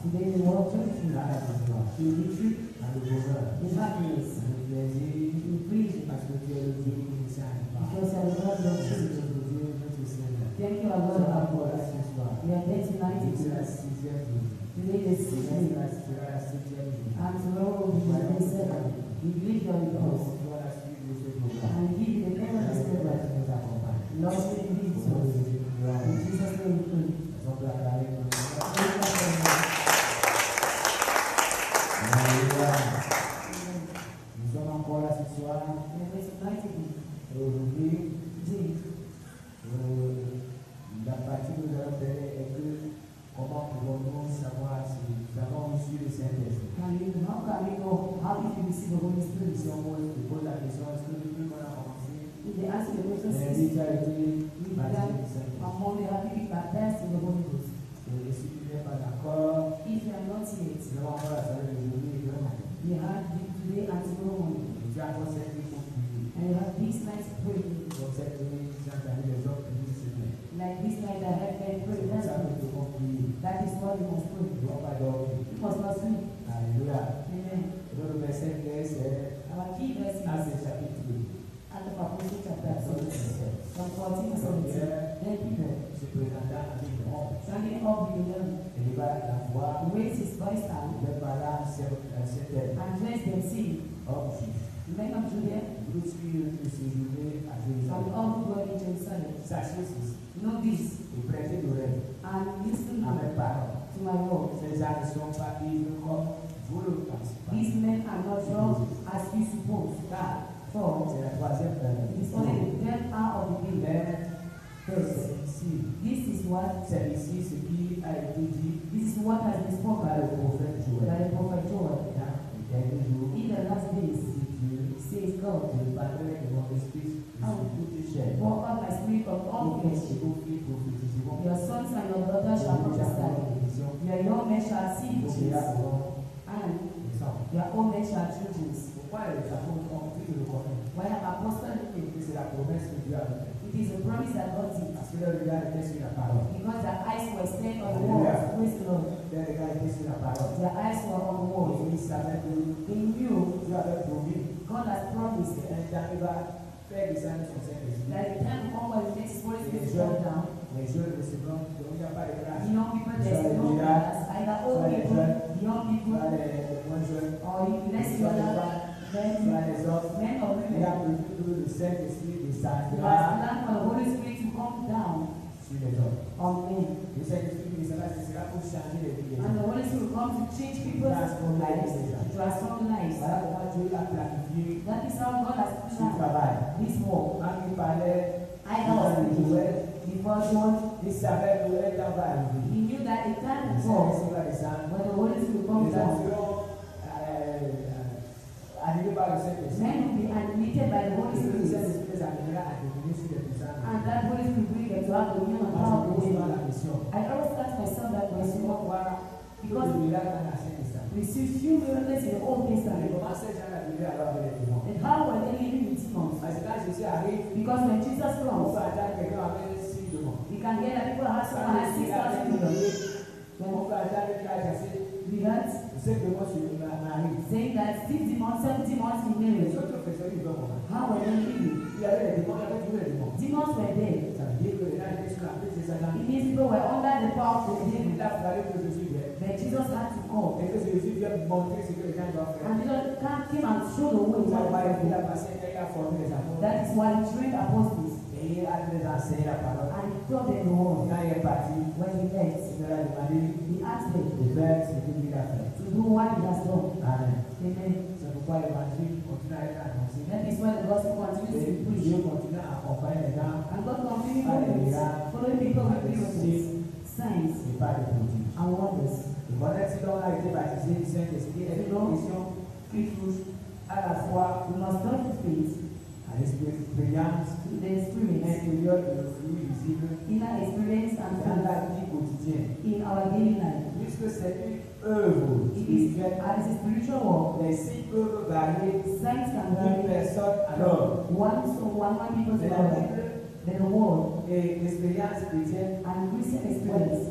Today they walk to Là, la victoire. the victory, Dans le bonheur. the happiness, Dans le plaisir. the freedom. Parce que tu es le Dieu initial. Because you are the God of Merci truth. notre Dieu, notre Seigneur. Thank you, our Nous Lord, sommes our encore là God. ce soir. We are here tonight. C'est la 6e journée. Today is the 6th day. C'est la 7e journée. And tomorrow will be the 7th. We believe you are with us. On doit la suite de ce programme. And give you the name of the Spirit. Nous accompagne. Lord, we need Au you. nom de Jésus, nous In allons. Jesus' name we pray. On peut acclamer notre Seigneur. Amen. Alléluia. Nous sommes encore là ce soir. And it's tonight again. Et aujourd'hui, Today, la partie que nous allons faire est que comment pouvons-nous savoir si nous avons reçu le Saint-Esprit. how can we know how if you receive the Holy Spirit? Si on pose la question, est-ce que depuis qu'on a commencé, If they ask you the question, on a since déjà été we baptisé began du Saint-Esprit? among the happy people baptized in the Holy Ghost. Et si tu n'es pas d'accord, If you are not yet, nous allons encore la salle d'aujourd'hui et demain. we have today and tomorrow morning. Et tu as encore cette nuit pour prier. And we have this night to pray. Donc cette nuit, tu as entendu les hommes prier ce matin. Like this night I have been C'est praying. pour ça que nous devons prier. That is what we must pray. Nous ne devons pas dormir. We must not sleep. Alléluia. Amen. Et donc le verset clé, c'est Our key verse is Actes chapitre 2. at the Apostle chapter Verset 17. from 14 to 17. Then Peter, Se présentant avec honte, standing up with the young, éleva la voix, raised his voice out il parla cette and dressed them, saying, homme juif. Men of Judea, Vous suivez de séjourner à and Jérusalem. all who dwell in Jerusalem, Sachez ceci know this, et prêtez l'oreille and listen à mes paroles. to my word. Ces gens ne sont pas ivres comme vous le pensez. These men are not drunk as you suppose, Car for c'est la troisième heure. it is only the 10th hour of the day. Mais c'est ici, This is what c'est ici ce qui a été dit this is what has been spoken par le prophète by Joël. the prophet Joel. Dans les derniers jours, In the last days, si Dieu, says God, je parlerai de mon esprit sur toute chair. pour out my spirit of all Vos fils flesh. et vos filles prophétiseront. Your sons and your daughters shall prophesy. Your young men shall see Vos visions, vieillards auront and des enfants. your old men shall dream dreams. Pourquoi les apôtres ont pris le connaître? Why have apostles Et c'est la promesse que Dieu a faite. It is a promise that God did. Parce que leur regard était sur la parole. Because their eyes were stayed on the word. Praise the Lord. Leur regard était sur la parole. Their eyes were on the word. Et ils savaient que They knew Dieu avait promis God has promised qu'un temps il va faire descendre son Saint-Esprit. that the time will come when He takes His Holy Et les Spirit come jeunes, down. les jeunes recevront, donc il n'y a pas de grâce. The young people, there's no class. Either old people, young people, Soit les moins jeunes, or less soit les younger, femmes, men, soit les hommes. men or Il a women. prévu que le Saint-Esprit He has descendra planned for the Holy Spirit to come down sur les hommes. on men. Le Saint-Esprit descendra, ce sera pour changer les vies des And gens. the Holy Spirit will come to change people's lives, to transform lives. Voilà comment Dieu a planifié That is how God has son planned travail. this work. Quand il parlait I was de thinking, Joël, before God, il savait que le temps va arriver. He knew that the time Le will come Saint-Esprit va descendre. when the Holy Spirit will come Les hommes down. seront animés par le Saint-Esprit. Men will be animated by the Holy Et le Spirit. Saint-Esprit les amènera à devenir sur les puissants. And that Holy Spirit will bring them to have dominion and Moi, power je over pose dans them. la mission. I always ask myself that Parce question qu'on voit because le miracle dans l'Ancien Testament. we see few miracles in the Old Mais Testament. comment ces gens à vivre alors avec les démons? And how were they living with demons? Parce que quand Jésus arrive, Because when Jesus on comes, peut attendre quelqu'un avec 6 démons. we can hear that people have Quand someone has Jésus 6,000 arrive, demons. on peut attendre qu'il a chassé We heard 5 démons sur Marie. saying that 6 demons, 7 demons in Les Mary. autres personnes, ils vont comment? How were they living? Il y avait les démons, il y avait toujours les démons. Demons were there. Ça veut dire que les gens étaient sous la paix de Satan. It means people were under the power of the devil. Il a fallu que Jésus vienne. But Jesus had to come. Et que Jésus vienne montrer ce que les gens doivent faire. And Jesus came and showed the way. Il a What il a passé, il a formé les apôtres. that is why he trained apostles Et il a les enseigné la parole. and he taught them the word. Quand il est parti, When he left, il leur a demandé he asked them de faire ce que lui a fait. to do what he has done. Amen. Amen. C'est pourquoi l'évangile continue à être annoncé. That is why the gospel continues to Et be preached. Dieu continue à accompagner les gens And God continues following people with miracles, signs, et pas de prodiges. and wonders. Le connaître si l'on a été baptisé du Saint-Esprit est une condition qui touche à la fois We must not faith à l'expérience to the experience, intérieure et le fruit visible inner experience and dans faith la vie quotidienne. in our daily life. Puisque c'est une œuvre It is spirituelle, as a spiritual walk. les signes peuvent varier Signs can d'une vary personne à l'autre. one people to Mais la another. Bible Then the world et l'expérience chrétienne and Christian experience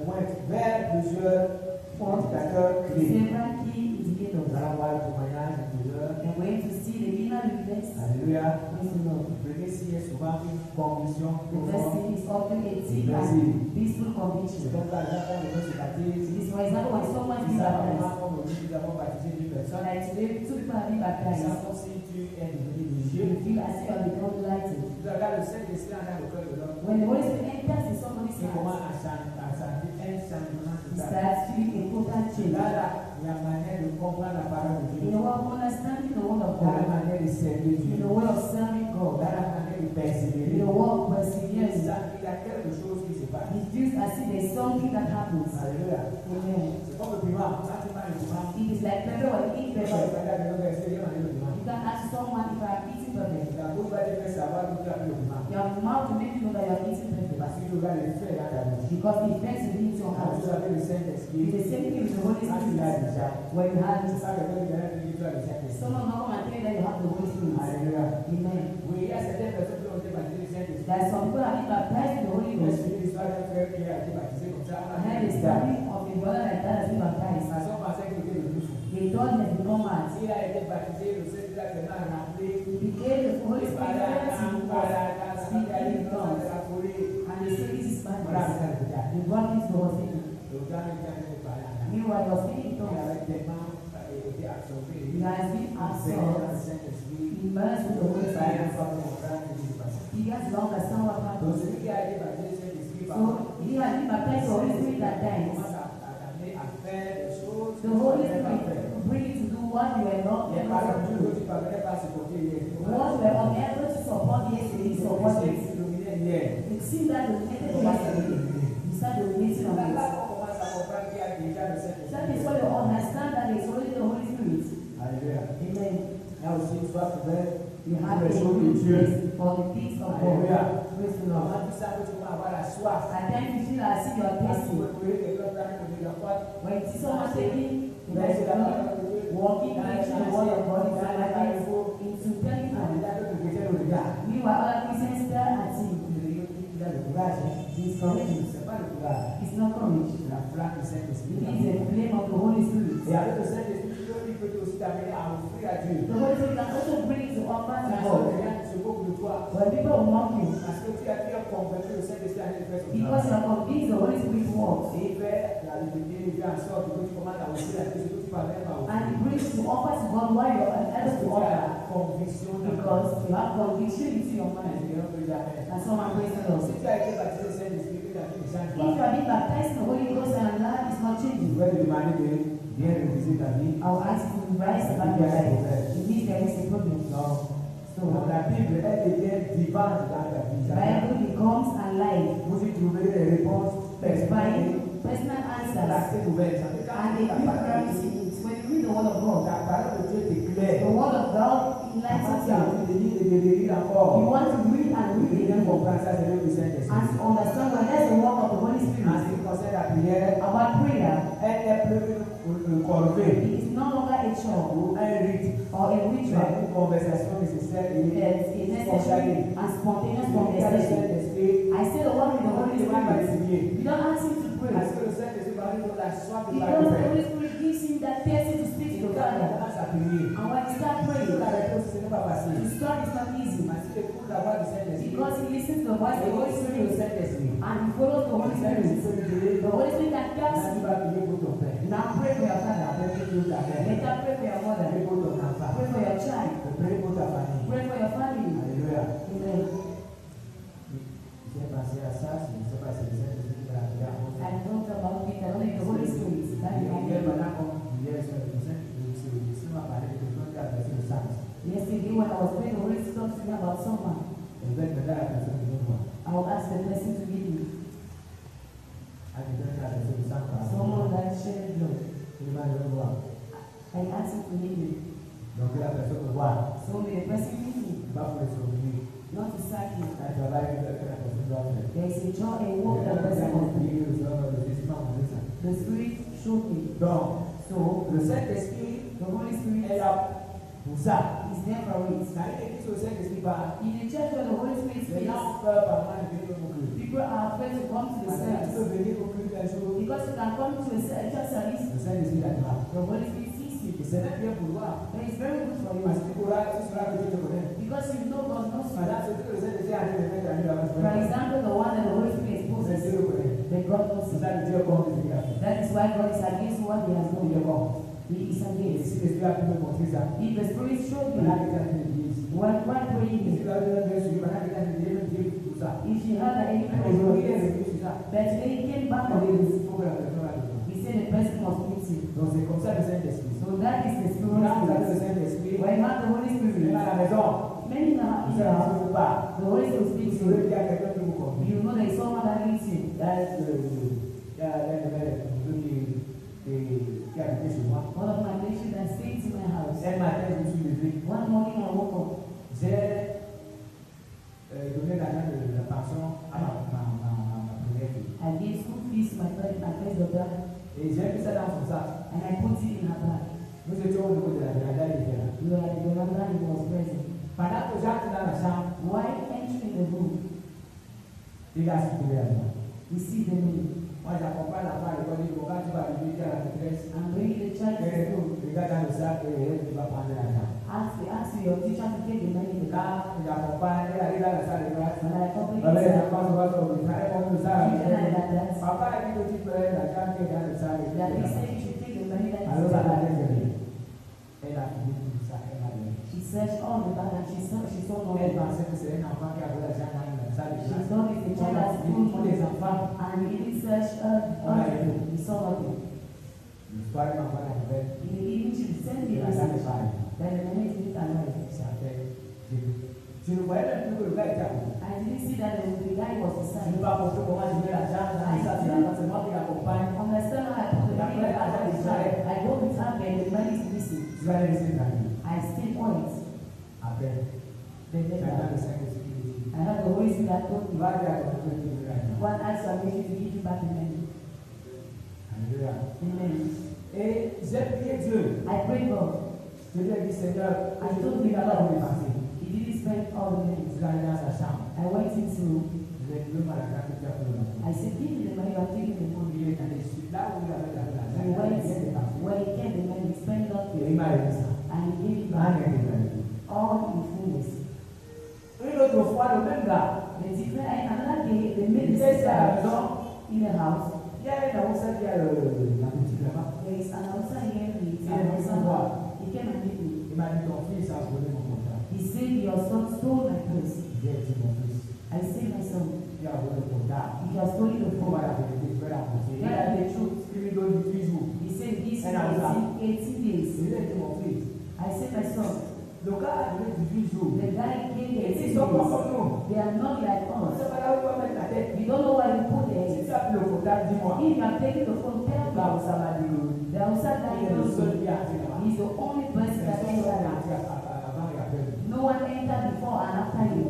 pointent vers plusieurs Fourth, indicateur clé. several key Nous indicators. allons voir le témoignage de plusieurs. And we're going to see the inner witness. Alléluia. Praise the Lord. Le premier signe est souvent une conviction The first profonde. thing is often a deep and peaceful C'est conviction. comme par exemple quand quelqu'un se baptise. It is, for example, when someone is Nous baptized. savons comme aujourd'hui nous avons baptisé une personne. Like today, two people have been Nous baptized. savons si tu es devenu religieux. You feel as if you have become enlightened. Nous avons le Saint-Esprit dans le cœur de l'homme. When the Holy Spirit enters in somebody's Il commence heart, à sentir un changement he total. starts feeling a total change. Là, il y a manière de comprendre la parole de In Dieu. the way of understanding the word of Dans la God, manière de servir in Dieu. the way of serving Dans God, la manière de in persévérer. the way of Il perseverance, y a quelque chose qui se passe. it feels as if there's something that happens. Alléluia. Amen. C'est comme le piment. Quand tu manges le piment, It is like pepper when you eat tu vas pepper. regarder le verset, il va manger le piment. You can ask someone if I have eaten pepper. La bouche va te faire savoir d'où tu as pris le piment. Your mouth will make you know that you have eaten pepper. Parce que tu regardes le feu dans ta bouche. Because it affects the into your Quand heart. tu avais le It's Saint-Esprit, the same thing with the Holy quand tu l'as Spirit. déjà, When you have c'est it, pas quelqu'un qui vient te dire tu as le Saint-Esprit. someone will come and tell you that you have the Holy Spirit. Alléluia. Amen. Oui, il y a certaines personnes qui ont été baptisées du Saint-Esprit. There are some people have been baptized in the Holy Je Ghost. suis l'histoire d'un frère qui a été baptisé comme ça. I heard a story of a brother like that has been baptized. La façon pensait qu'il était le plus fou. They thought he has become mad. Il a été baptisé, le Saint-Esprit a tellement rempli. He became the Holy Spirit and was speaking in tongues. And they said this is madness. They brought him to the hospital. Meanwhile, he was speaking in tongues. He has been absorbed, immersed with the Holy Spirit. He has long understand what happened. So he had been baptized with the Holy Spirit at times. The Holy Spirit will bring you to do what you were not able to do. What you were unable to support yesterday, you support it. It seems that the method yesterday, you start dominating on it. That is why you understand that it's only the Holy Spirit. Amen. You have a good for the things of God. Praise the Lord. At times you feel as if you are thirsty. When you see someone taking the best of God, walking into the word of God, it's like into telling people. Meanwhile, other Christians stare at him. He's courageous. It's not courage. It is a flame of the Holy Spirit. The Holy Spirit can also bring you to offer to God. When people will mock you, because you are convinced the Holy Spirit works. And it brings you to offer to God while you are unable to offer. Because you have conviction into your mind. And someone praise the Lord. If you are being baptized in the Holy Ghost and life is not changing, I'll ask you to rise about your life. It means there is a problem. So, La Bible, elle devient vivante dans ta vie. the Bible becomes alive Vous y trouverez des réponses by personnelles. personal answers. La clé ouverte. Ça fait And they give privacy in it. When you read the word of God, la parole de Dieu t'éclaire. the word of God enlightens Tu as you. envie de lire et de lire You encore. want to read and Et read bien again comprendre ça, c'est le Saint-Esprit. and to understand when there's the work of the Holy En ce Spirit. qui concerne la prière, About prayer, elle n'est plus une corvée it is no longer a chore ou un rite, or a mais ritual. une conversation nécessaire et It's a necessary and spontaneous conversation. Saint-Esprit, I say the word with the Holy tu vas pas Spirit. prier. You don't ask him to pray. Parce que le Saint-Esprit va nous donner la soif de Because parler. the Holy Spirit gives him that thirsty to speak Et to quand on God. commence à prier, And when you start praying, la réponse ce n'est pas facile. to start is not easy. Parce que pour la voix du Saint-Esprit, Because he listens to the voice of the Holy le Spirit Saint-Esprit, and he follows the Holy Spirit. The Holy Spirit can tell tu you, vas prier pour ton père. now pray for your father. Après, prie pour ta mère. Later pray for your mother. Prie pour ton enfant. Pray for your child. Prie pour ta famille. Pray for your family. Alléluia. Amen. J'ai pensé à ça, je ne sais pas si le Saint-Esprit qui va arriver à moi. I thought about it. I don't know if the Holy Spirit is that Hier, you maintenant, comme hier, le Saint-Esprit m'a parlé de quelqu'un qui a versé le sang. Yesterday when I was praying, the Holy Spirit talked to me about someone. Et je vais demander à la personne de nous voir. I will ask the person to give me À quelqu'un qui a versé le sang par someone that shed blood. il va le voir. I ask him to give me. Donc, la personne me voit. So may the person give me, Pas pour les souvenirs. not to sack him. Un travail que la personne doit faire. There is a joy, a work that person must do. The Spirit showed me. Donc, So le Saint-Esprit the Holy Spirit est là pour ça. is there for it. Dans une église où le Saint-Esprit parle, In the church where the Holy Spirit les speaks, gens ont peur par moment de venir au culte. people are afraid to come to the Parce que tu peux service. venir au culte un jour, Because you can come to a church service Holy Spirit sees you. Et c'est même bien pour toi. And it's very good for you. Parce que tu sauras que Dieu te connaît. Because you know God knows you. Madame, c'est tout le Seigneur est en train de mettre à nous For example, the one that the Holy Spirit exposes, Dieu le connaît. that God knows C'est you. ça le Dieu contre ce qu'il a fait. That is why God is against what he has Il est done. bon. He is Et against. si l'Esprit a pu me montrer ça, If the Spirit showed you, voilà quelqu'un qui me dit ici. why praying Si it? tu as bien suivi, voilà quelqu'un qui me dit, même Dieu tout ça. If she had an Mais enemy, aujourd'hui, il est revenu sur ça. but today he came back Il on dit, it. il faut que la personne a besoin. He said the person must meet you. Donc c'est comme ça le Saint-Esprit. So that is the Quand vous avez Spirit. le Saint-Esprit, When you have the Holy vous Spirit, êtes à la maison, many now vous savez ce qui vous parle. the Holy Spirit Vous speaks to savez you. qu'il y a quelqu'un qui vous conduit. You know there is someone that leads you. Il y a l'un de mes qui habitait chez moi. One of my patients that stays in my house. Un matin, je me suis levé. One morning I woke up. J'ai donné l'argent de la pension à ma première fille. I gave school fees to my first daughter, Et j'ai mis ça dans son sac. and I put it in her bag. Nous étions au niveau de la véranda, il était là. We were at the veranda and he was present. Pendant que j'entre dans la chambre, While entering the room, il a circulé à moi. we see the name. Moi, j'accompagne la femme à l'école, je dis, quand tu vas arriver à la maîtresse, I'm bringing the child to school. regarde dans le sac et elle va prendre l'argent. Ask your teacher to take the money in the car. Quand j'accompagne, elle arrive dans la salle de classe. And I accompany Avec les her. enfants, on va se retrouver, elle montre ça. Children are like that. Papa a dit que tu peux l'argent qui est dans le sac. That he said you should take the money that is Alors, in ça the l'a bag. fait. Elle a fini tout ça, elle a vu. She searched all the bag and she saw no Elle money. pensait que c'est un enfant qui avait l'argent dans la salle de She classe. thought if the child has Pour school les enfants, and he didn't search he saw nothing. l'histoire m'envoie la nouvelle. In the evening she sent me Et a la salle de message pareil. that the money didn't arrive. Ça fait. Je ne voyais même plus que le gars était à côté. I didn't see that the guy was Je beside ne me. sais pas pourquoi comment je mets l'argent dans la salle de classe. C'est moi qui l'accompagne. Understand how I put the money in the bag of the child. I go with her and the money is missing. Je vais aller laisser tranquille. I stay quiet. Après, Then j'attends le Saint-Esprit. I heard the Holy Spirit that told Tu me, vas dire à ton frère que tu veux l'argent. one asked your mission to give you back the money. Alléluia. Amen. Et j'ai prié Dieu. I prayed God. Je lui ai dit, Seigneur, I je told te prie him d'avoir God. dépassé. He didn't spend all the money. Je suis allé dans sa chambre. I went into, Je lui ai dit, donne-moi l'argent que tu as pris le matin. I said, give me the money, I'm taking the money. Il est allé sur là où il avait gardé l'argent. He Il a went, bien dépensé. when he came, the money, he spent not Et il m'a dit ça. and he gave it Ah, back il a dit. all in fullness. Une autre fois, le même gars, The different, another day, the il minister était à la maison. in the house, Il y a une Hausa qui a la boutique là-bas. there is an outside here, he Il est venu me voir. came and met me. Il m'a dit, ton fils a volé mon contrat. He said, your son stole my place. J'ai dit, mon fils, I said, my son, il a volé mon contrat. he has stolen the Il faut phone. voir la vérité, je vais la montrer. Il Tell a the dit, truth. il lui donne 18 jours. He said, this And I was like, 18 days. Je lui ai dit, mon fils, I said, my son, le gars a donné 18 jours. the guy gave Et 18 ils sont pas days. comme nous. They are not like On ne us. sait pas là où il va mettre la tête. You don't know why you put Si there. tu as pris le contrat, dis-moi. If you are taking the phone, tell Là où me. ça m'a dit que The outside guy il est le knows seul me. qui a entré là-bas. He's the only person that Personne can n'est enter. entré avant et après. No one entered before and after you.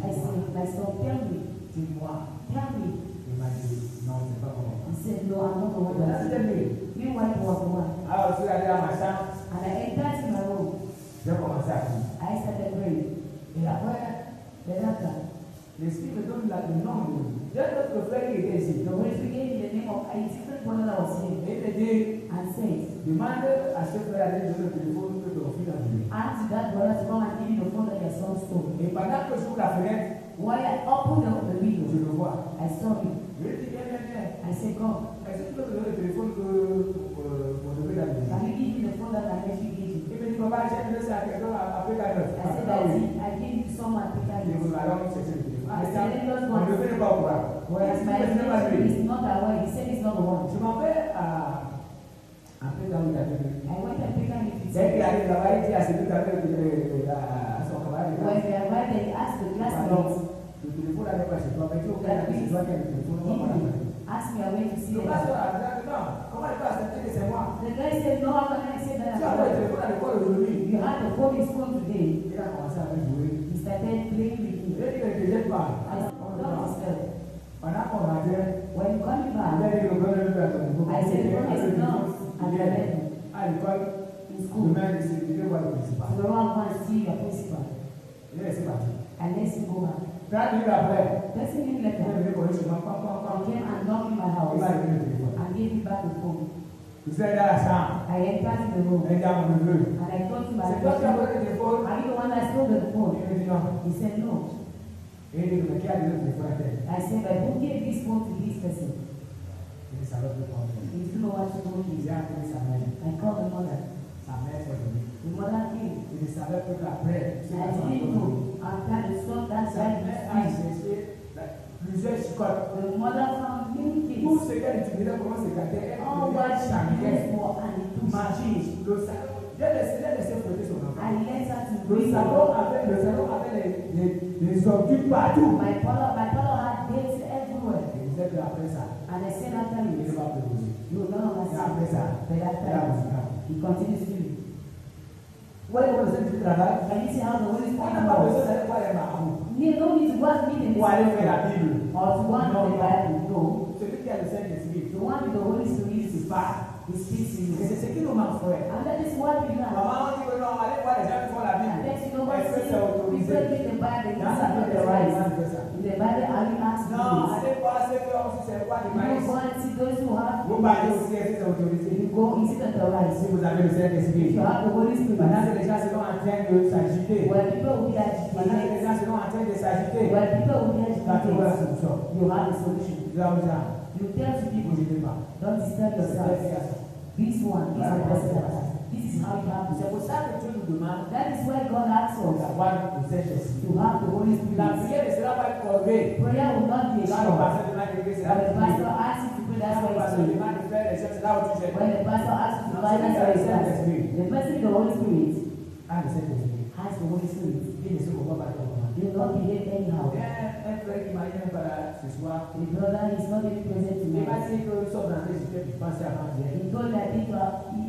I said, my son, tell me. Dis-moi. Tell me. Il m'a dit, non, c'est pas moi. He said, no, I'm not the one Là, that c'était lui. Meanwhile, he was the one. Alors, je suis allé à ma chambre. And I entered in my room. J'ai commencé à prier. I started praying. Et après, Then after, l'Esprit me donne le nom de lui. J'ai un autre frère qui était ici. the Holy Spirit gave me the name of a different brother that was here Et il me dit, and said, demande à ce frère d'aller donner le téléphone que ton fils a volé. ask that brother to come and give you the phone that your son stole. Et pendant que j'ouvre la fenêtre, While I opened the je window, le vois. I saw him. Je lui dis, viens, viens, viens. I said, come, Est-ce que tu peux me donner le téléphone que mon neveu a donné? can you give me the phone that my nephew gave you? Il me dit, papa, j'ai donné ça à quelqu'un après ta neuf. I said, I gave it to someone to take Il it. me alors chercher le téléphone. I said, let us Mon go. neveu n'est pas au courant. Whereas my nephew is not aware, he said he's not the one. Je m'en vais à après là où il a donné. I went and picked him if Dès qu'il it's arrive là-bas, il dit à celui qui avait à son camarade. when they arrived, they asked the classmates, Le téléphone n'avait pas chez toi, mais tu au cas où c'est toi qui as le téléphone, on va pas l'appeler. asked me, I went to see Le them. pasteur a dit, non, comment il peut accepter que c'est moi? The guy said, no, how can I say that? Tu as le téléphone à l'école aujourd'hui. You had the phone, his phone today. Il a commencé à me jouer. He started playing with Il me. a dit que je ne t'aime pas. I said, oh, not yourself. Pendant qu'on rentrait, When coming il a back, dit que le bonheur lui a donné. I said, God is not at the level À l'école, in school. demain, il devait voir le principal. So the one go and see your principal. Il est resté parti. And let's go back. 30 minutes après, 30 minutes il est later, venu pour chez moi, pam, pam, I pam. came and knocked in my Il house m'a donné le téléphone. and gave me back the phone. Vous êtes dans la chambre. I entered the room. Un gars mon neveu. And I told him, C'est toi qui as pris le téléphone? are you the one that stole the phone? Il me dit non. He said, no. Et il dit, mais qui a donné le téléphone à tel? I said, but who gave this phone to this person? Il dit, ça va plus prendre. He didn't know what to do. Il a appelé sa mère. I called the mother. Sa mère s'est venue. The mother came. Il ne savait pas qu'après, I didn't know. After the son, that sa child mère a was cherché plusieurs chicottes. the mother found many Tout things. ce qu'elle utilisait pour se gâter, All what she used for and it took magie, le salon. J'ai laissé frotter son enfant. I let her to Le bring salon avait les ordures partout. My father had dates everywhere. Il disait qu'après ça, And I said after il ne this, va plus bouger. you will no longer Et après see. ça, But after la that, musique. he continues to. Vous voyez comment c'est du travail? Can you see how the Holy On Spirit n'a pas besoin works? d'aller voir les marabouts You don't need to go and meet in pour aller faire la this Bible. or to want Non, the non. Bible. No. Celui qui a le Saint-Esprit, The one with the Holy Spirit il parle. he speaks to Et you. c'est ce qui nous manque, frère. And that is what we learn. Maman, on dit que non, allez voir les gens qui font la And Bible. let you know what Est-ce que c'est we autorisé? pray with the Bible. Dans It's la not Bible, the right. c'est ça. In the Bible, are you asked to Non, do this? allez voir ceux qui ont aussi c'est quoi du You maïs. go and see those who have Vous parlez aussi, est-ce que c'est autorisé? You go, is it not the right? Si vous avez le If Saint-Esprit, you have the Holy pendant Spirit, que les gens seront en train de s'agiter, when people will be pendant que les agitated, gens seront en train de s'agiter, when people will be tu vas trouver la agitated, solution. you have the solution. Tu vas vous dire, You tell to ne people, bougez pas. don't disturb yourself. This one is the person that has. This is how you have to C'est pour say. ça que Dieu nous demande That is why God asks us d'avoir le Saint-Esprit. to have the Holy La Spirit. prière ne sera pas une corvée. Prayer will not be a Quand le chore. pasteur demande de prier, c'est là When the où tu pastor es. asks you to pray, that's Quand le why pasteur it's demande de faire les choses, c'est là où tu es. When the pastor asks you to pray, that's why it's The person with the Holy Spirit Ah, le Saint-Esprit. has the Holy Spirit. Il ne se comprend pas comme ça. He will not behave anyhow. Un frère qui m'a dit ce soir, The brother is not even present il m'a tonight. dit que nous sommes dans les études du passé avant hier. He told that people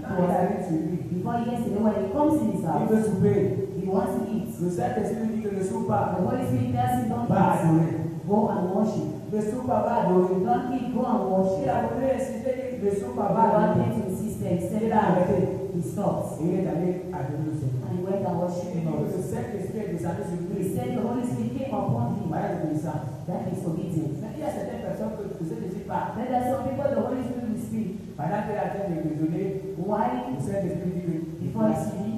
Quand il arrive chez lui, before yesterday when he comes in his il house, veut souper. he wants to eat. Le Saint-Esprit dit que ne soupe pas, The Holy Spirit tells him don't va eat, adorer. go and worship. Ne soupe pas, va adorer. Don't eat, go and Il worship. a voulu insister que ne soupe pas, He va adorer. wanted to insist and he said Il a that arrêté. he stopped Et il est allé adorer le Seigneur. and he went and worshipped Il dit the Lord. que le Saint-Esprit est descendu sur He lui. said the Holy Spirit came upon him. Voilà l'obéissance. That is obedience. Mais il y a certaines personnes que le Saint-Esprit parle. Then there are some people the Holy Spirit will speak. Pendant qu'il est en train de raisonner, Why? le Saint-Esprit dit que Before he speak,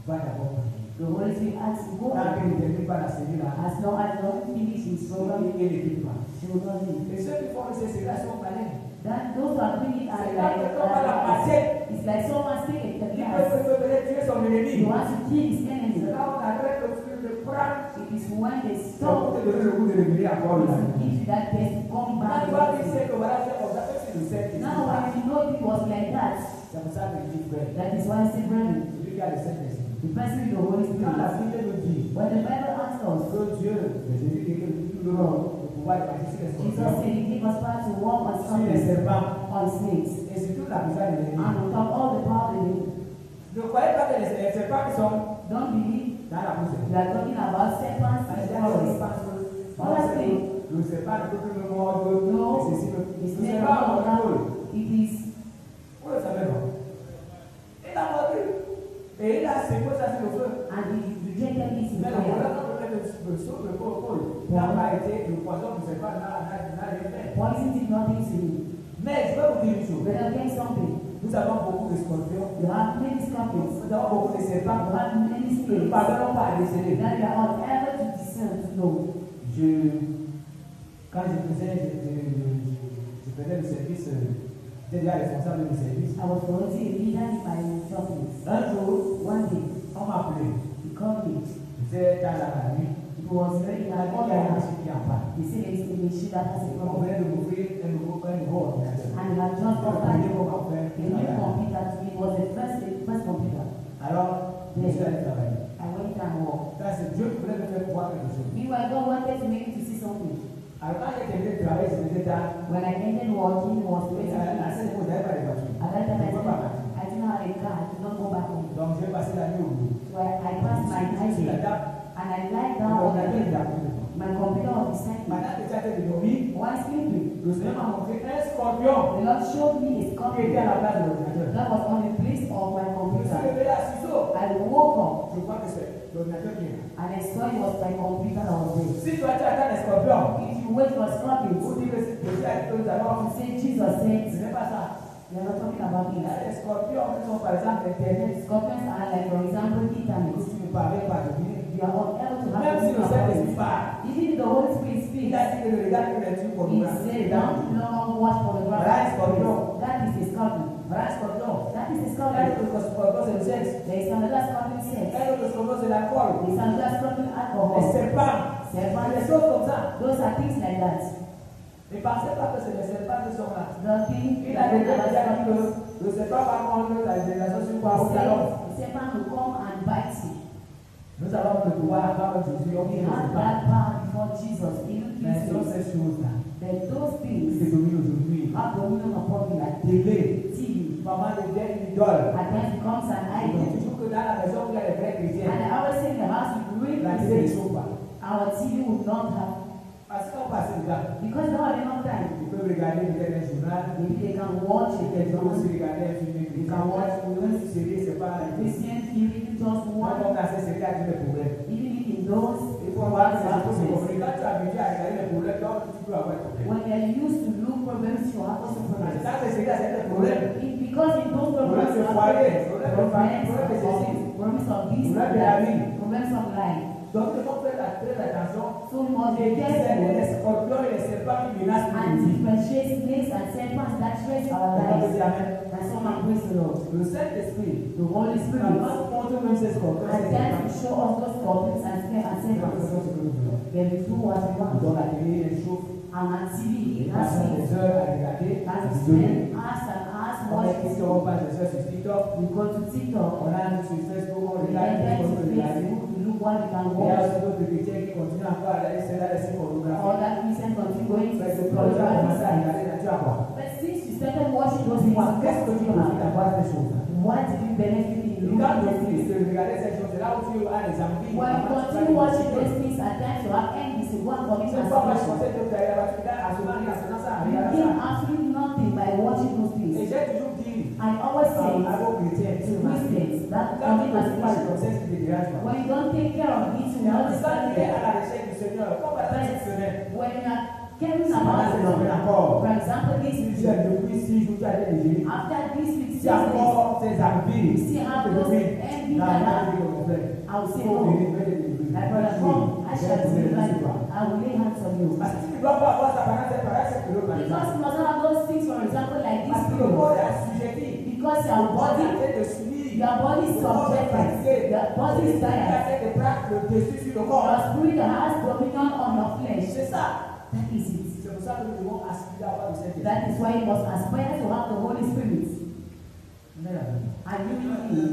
va d'abord prier. the Holy Spirit asks him, go Tant and qu'il ne termine pas la série là, as long as he don't finish his program, il ne quitte pas. he will not leave. Et ceux qui font ces séries sont malins. That those who are doing it are C'est like, comme à la passée. it's like someone speaking a Il class. peut tuer son He ennemi. wants to kill his C'est enemy. là où on arrête de prendre. It is when they C'est stop pour te donner le goût de revenir encore là. to give that person come Quand back. tu vas dire que voilà, c'est comme ça que c'est le Saint-Esprit. Now when you know it was like that, C'est pour ça que je dis frère. that is why I say, brethren, Celui qui a le Saint-Esprit. the person with the Holy Quand la Spirit, Bible nous dit when the Bible asks us, que Dieu, Jésus dit que tout le monde, le pouvoir de partir sur les Jesus scorpions, said he gave us power to walk on sur les serpents, serpents, on snakes, et surtout la puissance de l'ennemi. and on top all the power of the enemy. Ne croyez pas que les serpents qui sont Don't believe dans la bouche. we are talking about serpents Le and serpent forest. ne peut plus me mordre, No, et ceci me. it's Le never serpent a that. mordu. It is Vous le savez, non? Il a mordu. Et il a secoué ça sur le feu. and he rejected it in Mais le prayer. problème, quand on fait le saut, le pôle, il n'a pas été, le poison du serpent n'a rien fait. Poison did nothing to him. Mais je vais vous dire une chose. But again, something. Nous avons beaucoup de scorpions. You have many scorpions. Nous avons beaucoup de serpents. You have many Nous ne spirits parvenons pas à déceler. that you are unable to discern, to know. Quand je faisais le service, j'étais déjà responsable du service. I was volunteering a leader in my office. Un jour, One day, on m'a appelé. he called me. J'étais dans la nuit. It was very Il y like a all une that. machine qui en parle. He said there is a machine that has a On problem. venait de m'ouvrir un nouveau ordinateur. And he had just On got a a dit comment faire. new computer to me. It was the first computer. Alors, je suis allé travailler. I went and worked. Quand c'est Dieu qui voulait me faire voir quelque chose. Meanwhile, God wanted to make me to see something. Alors, quand j'ai terminé de travailler, c'était tard. When I ended working, it was Et late. à cette époque, je n'avais pas de voiture. At that time, Je ne pouvais pas partir. I didn't have a car. I could not go back home. Donc, j'ai passé la nuit au bout. So I passed my night Sur la here. table, And I lied down on the l'ordinateur bed. est à côté de moi. My computer was beside me. Pendant que j'étais de dormir, While sleeping, le Seigneur m'a montré un scorpion the Lord showed me a qui était scorpion à la place de l'ordinateur. that was on the place of my Je me suis computer. réveillé à 6 heures. I woke up Je crois que c'est l'ordinateur qui est là. and I saw it was my computer that was there. Si toi tu attends les scorpions, If you wait for vous scorpions, dites que c'est que nous allons. you say Jesus said, Ce n'est pas ça. we are not talking Le about it. Les scorpions qui sont par exemple Internet. Scorpions are like, for example, internet. Si tu ne parles pas de Dieu, You are unable to have même si le Saint-Esprit parle, even if the Holy Spirit il speaks, a dit que le regard que les trucs he pornographiques, said, don't no longer watch pornography. Voilà un scorpion. That is a scorpion. Voilà un scorpion. That is a Un scorpion. autre scorpion, c'est le sexe. There is another scorpion sex. Un autre scorpion, c'est l'alcool. There is another scorpion Les alcohol. serpents. Serpent. Des choses comme ça. Those are things like that. Ne pensez pas que c'est les serpents qui sont là. Don't think Il a déjà dit que le serpent va contre la génération sur quoi au talon. the serpent will come and bite you. Nous avons le pouvoir avant Jésus. On We vient have de that power before Jesus. Even Mais ce sont these ces choses-là that those qui things dominent aujourd'hui. have dominion upon you, La like télé, TV. maman devient une idole. At times becomes an Il dit idol. toujours que dans la maison où il y a les vrais chrétiens, And I always say in the house we read la the télé ne same. chauffe pas. Our TV would not have, Parce qu'on passe le temps. because they don't have enough time. Ils peuvent regarder peut-être un journal, Maybe they can watch it. ils peuvent aussi regarder un film. You can watch Une série, c'est pas la télé. Christian TV, you just Moi, watch. mon cassé, c'est qu'il y a des problèmes. Even if in those Il faut voir que c'est problems, Quand tu es habitué à regarder les problèmes, donc tu peux avoir des problèmes. when you're used to look problems, you have also Parce que problems. quand c'est des problèmes, Because in those problems, you have foyer, problems problème de ceci, problems of this, problème de la vie. problems of life. Donc il faut faire très attention. So we must be C'est careful les scorpions et les serpents qui menacent and nos vies. differentiate snakes and serpents that threat our On peut lives. dire Amen. And so man praise the Lord. Le Saint-Esprit, The Holy Spirit quand montre même ces scorpions, and ces then serpents, to show us those scorpions and serpents. c'est ce que nous voulons. Then we do what we want. Donc la télé, les chauffe, And on TV, et that's passons it. des heures à regarder, As à we visionner. spend hours and hours On est watching, ici, on passe des heures sur TikTok, we go to TikTok, on a sur Facebook, on we regarde enter des to choses de regarder. Facebook to look what we can Il y a watch. aussi d'autres chrétiens qui continuent encore à regarder celles-là, les sites pornographiques. All that Christian continue going to Mais c'est the pour ça qu'on commence à pornography. regarder là, tu as quoi? But since you started watching those things, Dis-moi, qu'est-ce que tu you profites have? d'avoir ces choses-là? What did you benefit in Et looking quand at tu those finis things? de regarder ces choses, c'est là où tu as les envies. When you continue watching those things, at times you have envy, so one commit C'est pas parce qu'on masturbation. sait que tu as tu as assuré ça, You regarde gain ça. absolutely nothing by watching those Et things. j'ai toujours dit I always say à vos chrétiens, to Christians that quand tu commit ne fais pas le masturbation, conseil, c'est des dérange pas. when you don't take care of it, you Et en will not plus, quand stand tu es à there. la recherche du Seigneur, comme par exemple cette semaine, When you are caring pendant about cette the Lord, semaine encore, for example, this si week, tu as depuis 6 jours, tu as été déjeuné, after this week, tu as encore tes envies, you still have tu those te envy non, that non, have, je mon frère. I will say, Faut no, venir, fais des déjeuners. my brother, come, I shall deliver you. I will lay hands on you. Parce que tu ne dois pas avoir ça pendant cette période, par Because exemple. you must not have those things, for example, like Parce this que le people. corps est assujetti. Because your body, de suivre. your body is subjected, your body is Il y tired. a fait des praques de dessus sur le corps. Your spirit has dominion on your flesh. C'est ça. That is it. C'est pour ça que nous devons aspirer à avoir le Saint-Esprit. That is why you must aspire to have the Holy Spirit. Amen, amen. And you will.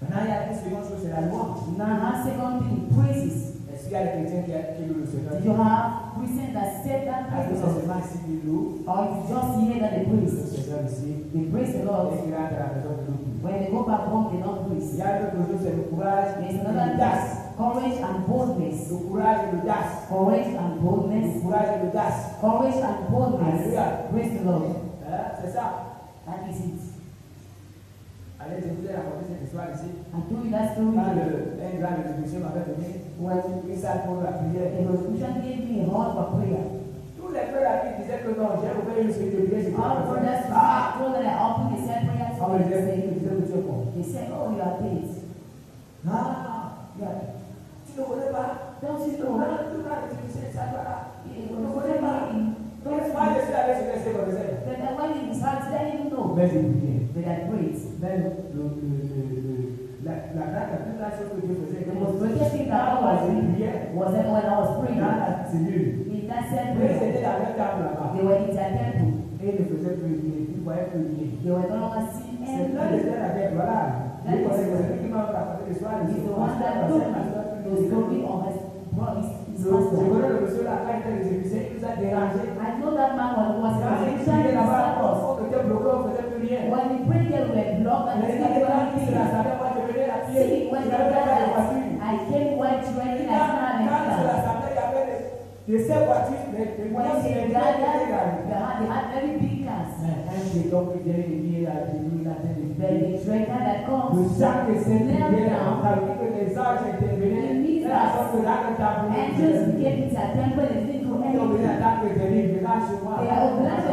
Maintenant, il y a une seconde chose, c'est la louange. Now, our second thing, praises. Est-ce qu'il y a des chrétiens qui louent le Seigneur? Did you have Christians that said that Est-ce que praise? c'est seulement ici qu'ils louent? Or you just hear that they Le praise? Seigneur ici. They praise the Et Lord. qu'ils rentrent à la maison de l'autre. When they go back home, they don't Il praise. y a une autre chose, c'est le courage There's et another l'audace. thing, courage and boldness. Le courage et l'audace. Courage and Le boldness. courage et l'audace. Courage and boldness. Alléluia. Praise the Lord. C'est ça. That is it. Allez, je vous ai raconté cette histoire ici. I told you that story. Quand un grand électricien m'avait donné une salle pour la prière. The Constitution gave me a heart for prayer. Tous les frères là qui disaient que non, j'ai ouvert une série de prières, j'ai All pas brothers fait. told that I opened the same prayer On me to disait say, que tu es con. they said, oh, you are dead. Ah, tu ne connais pas. Don't you Tu know? ne connais pas. You Tu ne know, connais pas. don't you Moi, know? je suis allé sur les connaissait. But then when it is hard, I didn't know. Mais j'ai prié. But I prayed. Même la grande chose que Dieu faisait, The most greatest thing that I was doing was that when I was praying, dans la cellule, in that same mais prayer, c'était la même table là-bas. they were in their temple. Et il ne faisait plus rien, il ne voyait plus rien. They were no longer seeing C'est là anything. que la guerre, voilà. Je connais que c'est lui qui m'a raconté l'histoire. He's the one that took the story of his brother, his Je pastor. connais le monsieur là, quand il était réservé, il nous a dérangé. I know that man was Quand il priait là-bas, on était bloqué, on ne faisait plus rien. when we prayed there, we were blocked and Mais we quand il couldn't est see. là, ça fait moi, je venais la pied. See, when Je they n'avais did pas de that, voiture. I came white drinking, I didn't have Quand sur any la car. santé, il y avait de ces voitures, mais When they gathered, they had very big cars. un piéton qui vient et qui a détruit la tête de But the drinker that Le comes, sac de saint knelt Pierre, down, ça veut dire que les anges intervenaient. C'est la sorte de là que tu as voulu. angels became into a temple and didn't do Ils ont venu anything. en tant que terrible, là chez moi. They are obliged,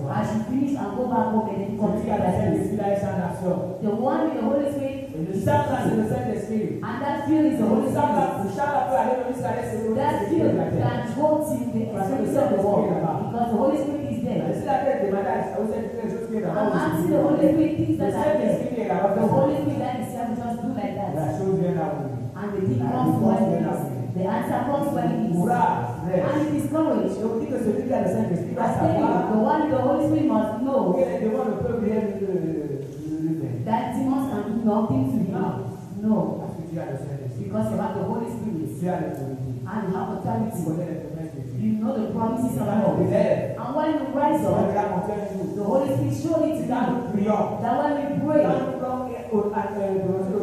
I should finish and go go back home and then come Celui qui a le together. Saint-Esprit là est sans action. The one with the Holy Spirit, Et le sang là, c'est le Saint-Esprit. and that field is the Holy Le sang là, Spirit. le sang là peut aller même jusqu'à l'extérieur That de field la terre. can hold to the extremity of the world because the Holy Spirit is there. Si la terre demande à vous êtes quelque chose qui est I'm là-bas, asking the Holy Spirit things le that are there. Saint-Esprit est là-bas. The Holy Spirit that is here just do like La that. chose vient là où And the thing comes when it is. The answer comes when it is. courage, And it is courage. Et on dit que celui qui a le Saint-Esprit I va tell you, savoir the one with the Holy Spirit must know que les démons ne peuvent rien lui faire. that demons can do nothing to him. No. Parce que tu as le Saint-Esprit. Because you have the Holy Spirit. Tu as l'autorité. And you have Tu authority. connais les promesses de Dieu. You know the promises of Quand on God. élève, And when you rise on up, l'a montré à nous. the Holy Spirit showed it to Quand you. nous prions, That when we quand pray, nous prions au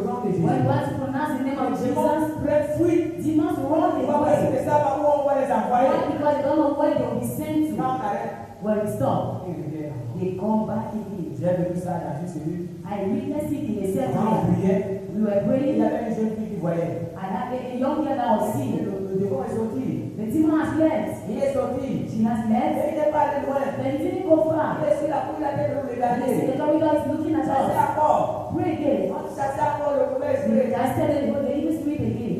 nom de Jésus, when you want to pronounce the name of les démons Jesus, prennent fuite. demons run Pourquoi? Parce away. qu'ils ne savent pas où on va les envoyer. Why? Because they don't know where they will be sent to. Quand on arrête, When we stop, ils reviennent. they come back again. J'ai vécu ça dans une cellule. I witnessed it in a Quand on certain priait, we were il y praying. avait une jeune fille qui voyait. I had a young girl that was seeing. Le démon est sorti. The demon has left. Il est sorti. She has left. Il n'est pas allé loin. But it didn't go far. Il est sur la cour, il a fait le And regarder. the corridor is looking at Ça c'est us. encore. Pray again. On chasse encore le mauvais We esprit. casted it, but the evil spirit again.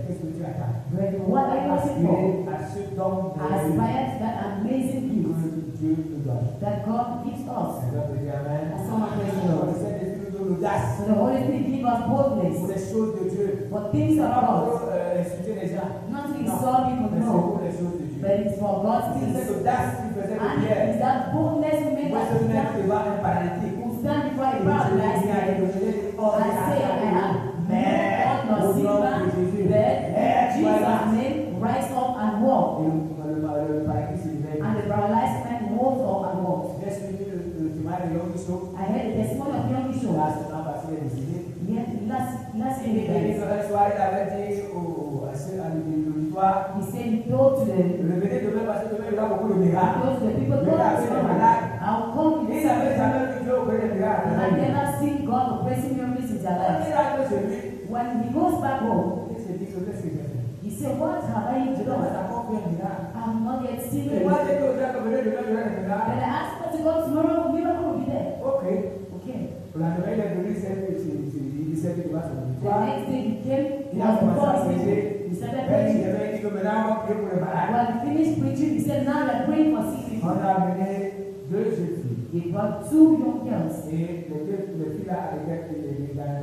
Qu'est-ce que tu attends? Brethren, what are you asking for? Aspirer à ce don de Aspire to that amazing gift que Dieu nous donne. that God gives us. C'est donc le dire Amen. As someone prays the Le Lord. Saint-Esprit nous donne l'audace So the Holy Spirit gives us pour boldness les choses de Dieu. for things of Pas God. pour insulter les gens. Not to insult people, Mais c'est no. pour les choses de Dieu. But it's for God's C'est things. cette audace qui faisait de And Pierre. it's that boldness who made Moi, us je me mets stand, devant un paralytique. who stand before a Et je paralyzed viens man. à donner hors I say, I have mais no au nom silver, de Jésus. but in Jesus' Voilà. name, rise up and walk. Et le paralytique se réveille. And the paralyzed man rose up and walked. J'ai suivi le témoignage de Yom Kippur. I heard the testimony of young Bishop. La semaine passée, il est décédé. Last Et week, une soirée, il avait dit à l'auditoire, he said he told to the revenez demain parce que demain il y aura beaucoup de miracles. those the people Mais God il is avait des coming. malades. I'll come with Il you. n'avait jamais vu Dieu opérer des miracles. I never seen God operating miracles in their Quand lives. il rentre chez lui, When he goes back home, il se dit que qu'est-ce que j'ai fait? he said, what have I Je dois done? encore faire un miracle. I'm not yet seen Et it. moi, j'ai dit aux gens que venez demain, il y aura des miracles. When I asked God to go tomorrow, miracle will be there. Ok. Okay. La nouvelle est venue, il s'est dit qu'il va se The l'auditoire. next day he came, he Il a was commencé before à his prêcher. people. He started Il preaching. avait dit que maintenant, on va prier pour les malades. When he finished preaching, he said, now we're praying for sick people. On a amené deux jeunes filles. He brought two young girls. Et les filles là avec les gars.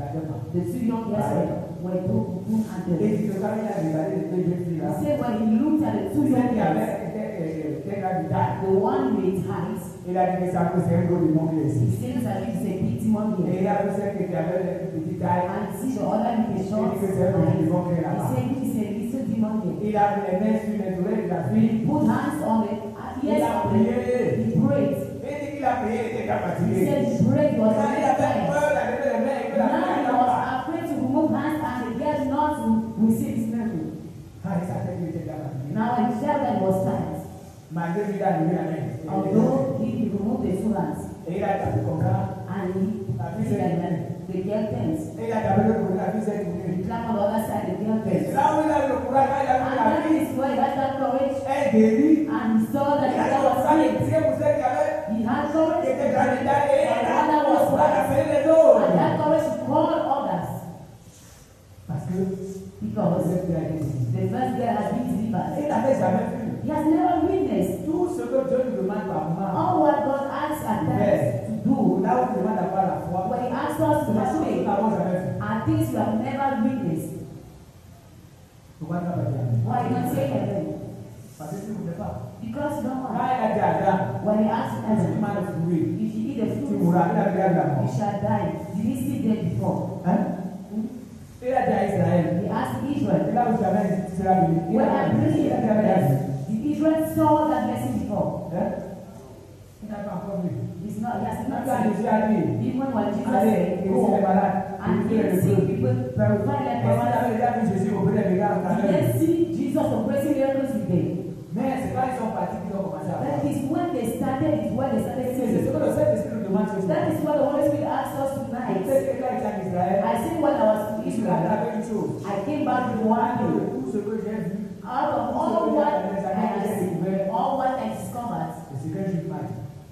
The two young girls were broken and Et dead. il se quand il a regardé les deux jeunes filles He là. said when he looked at the two Celle young qui girls, avait été gravitale. the one with height, Il a dit que ça c'est un gros démon qui est he ici. seems as if it's a big demon Et here. il a vu celle qui avait une petite taille. And see the other with a Il short dit que c'est un petit height. démon qui est He là-bas. said it is a little demon here. Il a mis les mains sur les oreilles de la fille. Put hands on the Il ears a of prié. the, he prayed. Et dit qu'il a prié, il était He capacité. said he prayed, he was Quand il very avait tired. peur d'aller les mains et que la Now fille he n'allait was pas. afraid to remove hands and the girl not to receive his miracle. Ah, il savait qu'il était capacité. Now he felt that he was tired. Malgré lui, il a levé la main. Although he removed the two hands Et il a tapé comme ça. and he said that the girl tensed. Et il a tapé le côté, la fille s'est tournée. He clapped on the other side, the girl C'est tensed. là où il a eu le courage, quand il a vu And la that fille. is where he had that courage Elle guérit. and he saw that Il the a girl was commencé à healed. prier pour celle qui avait He had courage été gravitale et and elle the a other was commencé à right. faire les And autres. that courage to call others Parce que because cette fille a été guérie. the first girl has been delivered. Il n'avait jamais vu. He has never witnessed Tout ce que Dieu nous demande par moment. all what God asks at times to do. Là où il demande d'avoir la foi, When he asks us c'est to la have chose que nous faith n'avons jamais fait. are things we have never witnessed. Pourquoi tu n'as pas dit Amen? Why not say amen? Parce que tu ne voulais pas. Because you don't Quand want. il a dit à Adam, When he asked si tu Adam, manges le fruit, if you eat the tu fruit, mourras. Il a dit à la you mort. shall die. Did he see that before? Hein? Il a dit à Israël, He asked Israel, et là où jamais tu seras béni. Il when a I bring dit you à the Israël, blessing, did Israel saw that blessing before? hein? Il n'a pas encore vu. It's not, he has Quand not seen. Jésus a dit, Even when Jesus allez, said, guérissez les go malades, and guérissez heal les sick lépreux. people, purify Et lepers. moi, j'avais déjà vu Jésus opérer les miracles. Did they see Jesus operating miracles today? Mais c'est quand ils sont partis qu'ils ont commencé à voir. That is when they started, it's when they started C'est ce seeing. que le Saint-Esprit nous demande ce soir. That is what the Holy Spirit asked us tonight. Peut-être que quand il est en Israël, I said when I was in il a Israel, avait une chose. I came back with one thing. Tout ce que j'ai vu, Out of all what I have seen, all what I discovered, c'est ce que j'ai fait.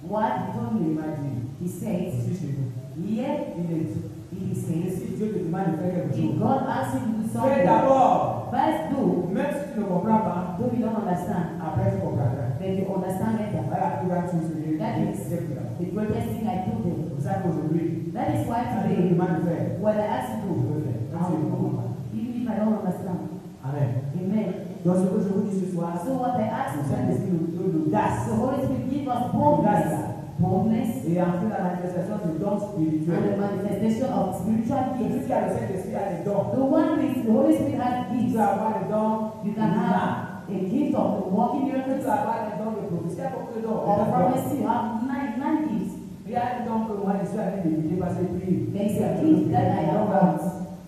what he told me, il m'a dit, he says, aussi chez nous, yet he says, si Dieu te demande de faire quelque if chose, God asks you to do fais something, d'abord, first do, même si tu ne comprends pas, though you don't understand, après tu comprendras. then you understand better. Voilà la plus grande chose que j'ai That is fait. the greatest thing I do there. C'est pour ça qu'aujourd'hui, That is why quand Dieu me today, demande de faire, what I ask you je to do, veux faire. I Même si je ne will comprends do, pas. even if I don't understand. Amen. Amen. Donc ce que je vous dis ce soir, So what I ask le you, Saint-Esprit nous donne l'audace the Holy Spirit give us boldness et en fait la manifestation de dons and the spirituels. manifestation of spiritual Celui gifts. qui a le Saint-Esprit a des dons. The one with the Holy Spirit has Tu gifts. peux avoir des dons You can have a gift of the walking tu miracles peux avoir des dons de prophétie. Il y a beaucoup de dons. or prophecy. You have nine gifts. Il y a un don que moi je suis allé d'éviter parce que puis There is a gift that I have got.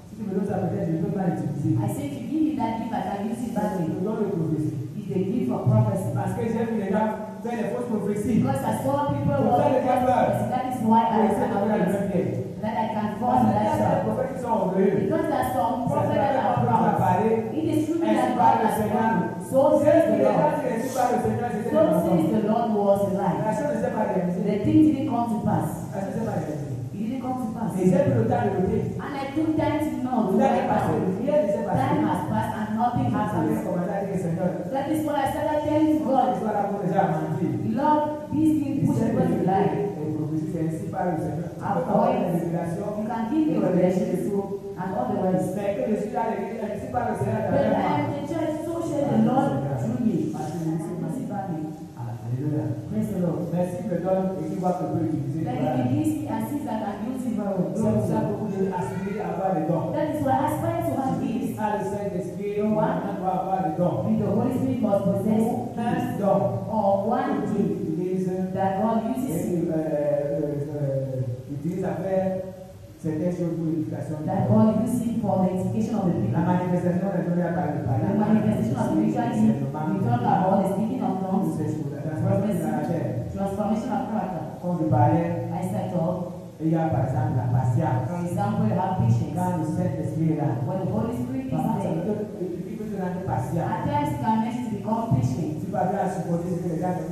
si tu me donnes ça peut-être je ne peux pas l'utiliser. I say to give you that gift, I can use it C'est badly. le don de prophétie. It's the gift of prophecy. Parce que j'ai vu les gens faire des fausses prophéties. Because I saw people Pour faire walking les prophecy. That is why I essayer de faire le am même piège. that I can fall Parce in qu'il y that a des trap. prophètes qui sont orgueilleux. Because there are some prophets that are proud. It is true that God has proud. So says the Lord. So says the Lord was alive. The thing didn't come to pass. It didn't come to pass. And I took time to know to write down. Time has passed and nothing happened. That is why I started telling God, Lord, these things push people to lie. Avoid. You can give your relations and all the rest. But I am the church, so shall the Lord through me. Praise the Lord. Merci me donne et qui voit que peut utiliser. Like if he gives me and sees that I'm using very well. C'est pour ça que vous devez aspirer à avoir les dons. That is why I aspire to have gifts. À le Saint-Esprit, on doit avoir les dons. With the Holy Spirit must possess Un don. or one Que gift Dieu utilise that God uses utilise à faire certaines choses pour l'éducation. that God uses for the edification of the La people. manifestation est donnée à parler. The manifestation of spiritual gift, we talk about the speaking of tongues, transformation of character. Quand je parlais, I said, oh, il y a par exemple la patience. for example, have patience. Quand le Saint-Esprit est là, When the Holy Spirit is there, il peut te rendre patient. at times you can make to become patient. Tu vas bien supporter ce que les gens ne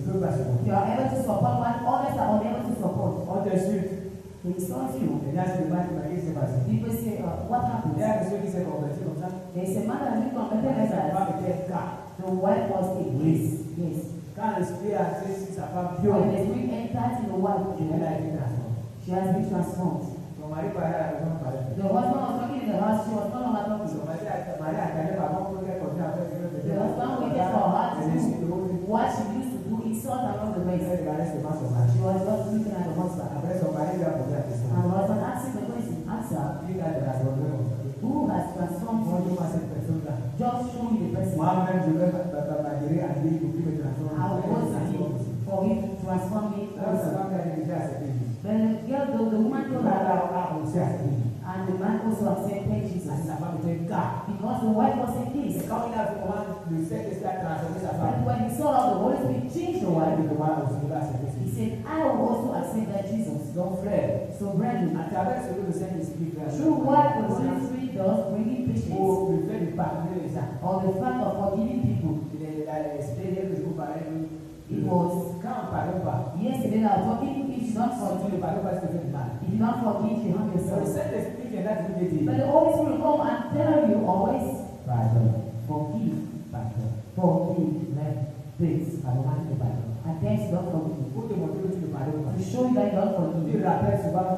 peuvent pas supporter. You are able to support what others are unable to support. On t'insulte. He insults you. Les gens se demandent qu'est-ce qui s'est passé. People say, what Il y happened? a ceux qui s'est converti comme ça. There is a man that lived on the Sa Pentecostal. femme était cas. The wife was a yes, yes. Quand l'esprit a été sur sa femme, When the spirit entered in the wife, elle a été transformée. she has been transformed. Son mari parlait à la maison, parlait. The husband was talking in the house, she was no longer talking. Son mari attendait pardon pour qu'elle continue à faire ce qu'elle faisait. The husband waited for her to Elle décide de do revenir. what she used to do, insult around the waist. Elle regardait seulement son mari. She was just looking at the husband. Après, son mari lui a posé la question. And the husband asked him the question, answer, Qui t'a transformé comme ça? who has transformed you? Montre-moi cette personne-là. Just show me the person. Moi-même, je vais m'adhérer à Dieu pour qu'il me transforme. I will go to him for him to transform me. Alors, sa femme a déjà accepté Jésus. Then the girl, the woman told Elle her, a aussi accepté Jésus. and the man also accepted Jesus. Sa femme était cas. Because the wife was a Et case. quand il a vu comment le Saint-Esprit a transformé sa But femme, when he saw how the Holy Spirit changed the il a wife, dit que moi aussi, je vais accepter he Jésus. said, I will also accept that Jesus. Donc, frère, So, brethren, à travers ce que le Saint-Esprit fait, through what the Holy Spirit does, bringing patience, pour le fait de pardonner les gens, or the fact of forgiving people, c'est-à-dire que je vous parlais de it was quand on ne pardonne pas, yesterday that I was talking, if you don't si tu forgive, ne pardonnes pas, tu te fais du mal. if you don't forgive, you harm Le yourself. Saint-Esprit vient là de vous dire, But the Holy Spirit will come and tell you always, pardon, forgive, pardon. forgive, Mais, please, pardonne-moi, tu ne pardonnes pas. and then you don't forgive. Pour te montrer que tu ne pardonnes pas. To show you that you don't Tu forgive. rappelles souvent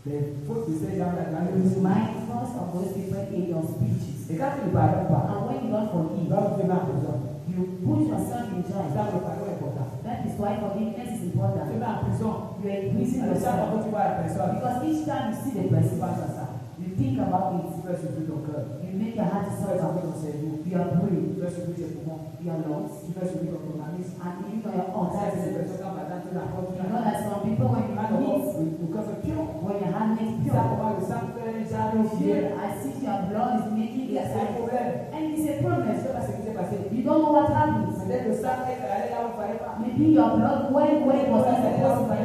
les fautes de ces gens-là dans You le musulman. remind us of those people in your speeches. Et quand tu ne pardonnes pas, And when you don't forgive, donc tu es en prison. you put yourself in charge. Ça, le pardon est important. That is why forgiveness is Tu important. es en prison. You are increasing Alors, chaque yourself. fois que tu vois la personne, Because each time you see the tu person, penses à ça. you think about Tu it. fais souffrir ton cœur. You make your heart to Tu fais souffrir suffer. ton cerveau. You are brave. Tu fais souffrir tes poumons. You are lost. Tu fais souffrir ton organisme. And even on your own Ça, c'est des side. personnes quand maintenant tu la portes. You know that some people, when you meet, Le cœur fait pion. when your hand makes Ça, pure, comment le sang fait un genre de you fier. feel as if your blood is making Il y a it un like, problème. and it's a Je problem. ne sais pas ce qui s'est passé. You don't know what happens. Peut-être le sang est allé là où il ne fallait pas. Maybe your blood when it was not supposed to be,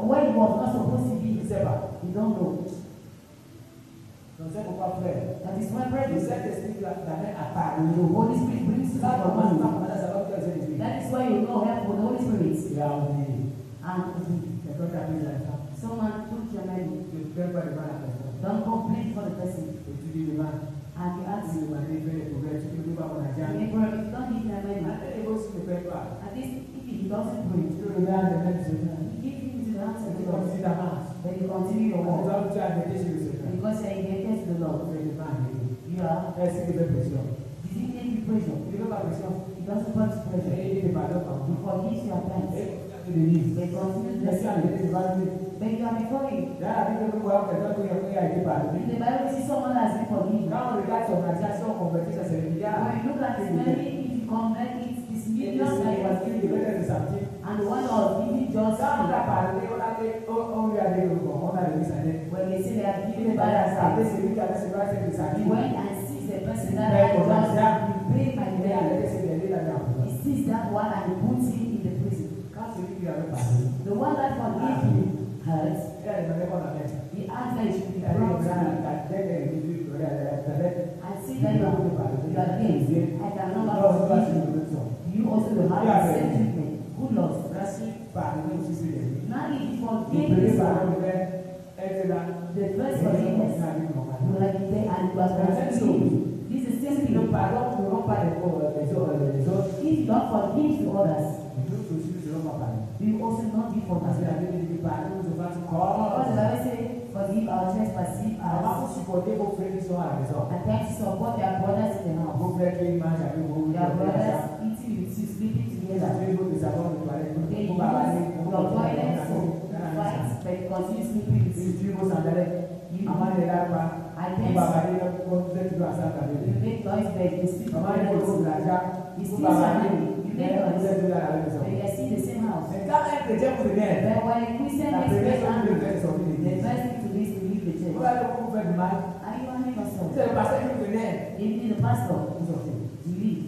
when it was not supposed to Je be, ne sais pas. you don't know. Donc c'est pourquoi, frère, That is why le brethren, Saint-Esprit t'amène à the parler. Holy Spirit brings to Ça, your comment tu vas mind. commencer à savoir que tu es Saint-Esprit. That is why you know help from the Holy Spirit. Il a oublié. And Et quand tu as pris l'argent, someone took your money, tu ne fais pas devant la personne. don't complain for the person. Et tu lui demandes, And you ask, tu lui demandes, il fait les progrès, tu ne peux pas mon argent. neighbor, if you don't give your money, Après, les autres ne paient pas. at least if he doesn't pray, Tu le regardes de même Seigneur. you give him to the hands of Et the tu Lord. continues d'avancer. Then you continue your Parce que walk. toi, tu as arrêté chez le Seigneur. Because you are indebted to the Lord. Tu ne pas arrêter. You are. Est-ce qu'il te fait pression? Did he make you pressure? Il ne fait pas pression. He doesn't put pressure. Et il te pardonne par He tout. forgives your offense. Et il te délivre. They continue to Mais tu as arrêté bless devant lui. you. Then you are before him. Dans la Bible, nous voyons quelqu'un qui a été pardonné. In the Bible, we see someone has been forgiven. Quand on regarde son argent, si on convertit ça, c'est le milliard. When you look at his money, if you convert it, it's Et millions that he was il given. devait être sorti. And the one that was given just Quand on a parlé, on lui a dit, on a remis sa dette. when they say they are Il given est by allé us, frapper celui qui avait ses bras, c'est de sa he vie. went and sees the person Il that paye had ton argent. just paid my Il est allé debt. se donner la vie en prison. He sees that one and he puts him in the prison. Quand celui qui avait parlé, The one that forgave him hurt. il a demandé qu'on l'amène. He asked that he should be Il a dit, brought to me. la dette est réduite, ta dette. I see that you are against. I cannot forgive you. You also will have the same treatment. Good loss. Merci, pardonner aussi sur les vies. Now if you Le forgive premier this pardon one, devait être là. the first Et il forgiveness, continue à vivre normalement. you are there and you are forgiven. This is the same Si le thing. pardon ne rend pas les autres, If you don't forgive to others, nous aussi ne serons pas pardonnés. you also not be Parce que la forgiven. Bible dit pardon nous offenses Because the corps. Bible says, forgive our trespasses, Avant, vous supportez vos frères qui sont à la maison. and then to support their brothers in the house. Vos frères qui mangent avec vous, Their brothers eating with you, sleeping together. avez votre savon de toilette. They Vous use bavarez, your vous toilet soap to fight, but you continue sleeping with Ils you. utilisent vos sandalettes. You, Avant de là, I vous guess bavarez, vous êtes toujours ensemble avec you eux. make noise, but you sleep Maman, il together faut with de you. l'argent. You Vous steal your bavarez, money, you make vous noise, êtes toujours à la maison. but you are still in the same house. Mais quand un chrétien vous regarde, But when a Christian la makes première great chose que vous angry, devez sortir de the l'église. first thing to do is to leave the church. Vous allez vous faire du mal. Are you harming yourself? C'est le pasteur qui vous regarde. Even the pastor, Vous sortez. you leave.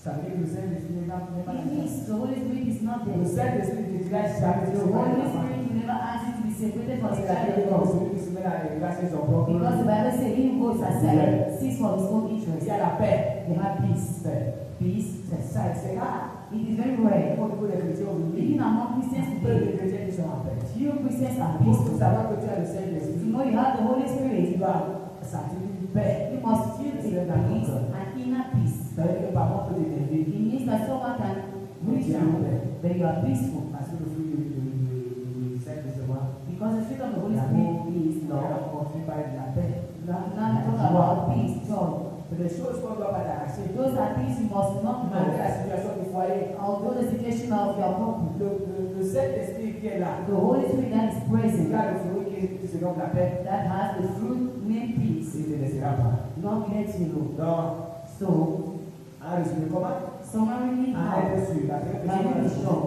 Ça veut dire que le Saint-Esprit n'est pas It là. means the Holy Spirit is not Le there. Saint-Esprit ne dira jamais The que Holy c'est Spirit will never ask you to be separated from parce the que la child Bible of God. dit celui qui se met à regarder son propre. Because the Bible says, he who goes aside seeks for his own Il interest. y a la paix. They have peace. Peace. C'est ça, c'est rare. It is very rare. Au niveau des chrétiens aujourd'hui, Even among Christians peu de today, chrétiens qui sont en paix. few Christians are Pour peaceful. savoir que tu as le To Saint-Esprit, know you have the Holy tu Spirit, dois sentir une paix. you must feel a peace, an inner peace. Ça veut dire que parfois on peut t'énerver, It means that someone can mais reach tu es en you, paix. but you are peaceful. Parce que le fruit du Saint-Esprit, Because the fruit of the Holy l'amour, Spirit is non, love. on continue par la paix. Now talk about peace, joy. C'est des choses qu'on ne doit pas arracher. Those are things you must not Malgré know. la situation du foyer, Although the situation of your couple, le Saint-Esprit qui est là, the Holy Spirit that is il present, a le fruit qui se donne la paix, that has the fruit named peace, il ne te laissera pas. not let you know. Donc, So, en résumé, comment summarily, en how être sûr, la can question you be est sure?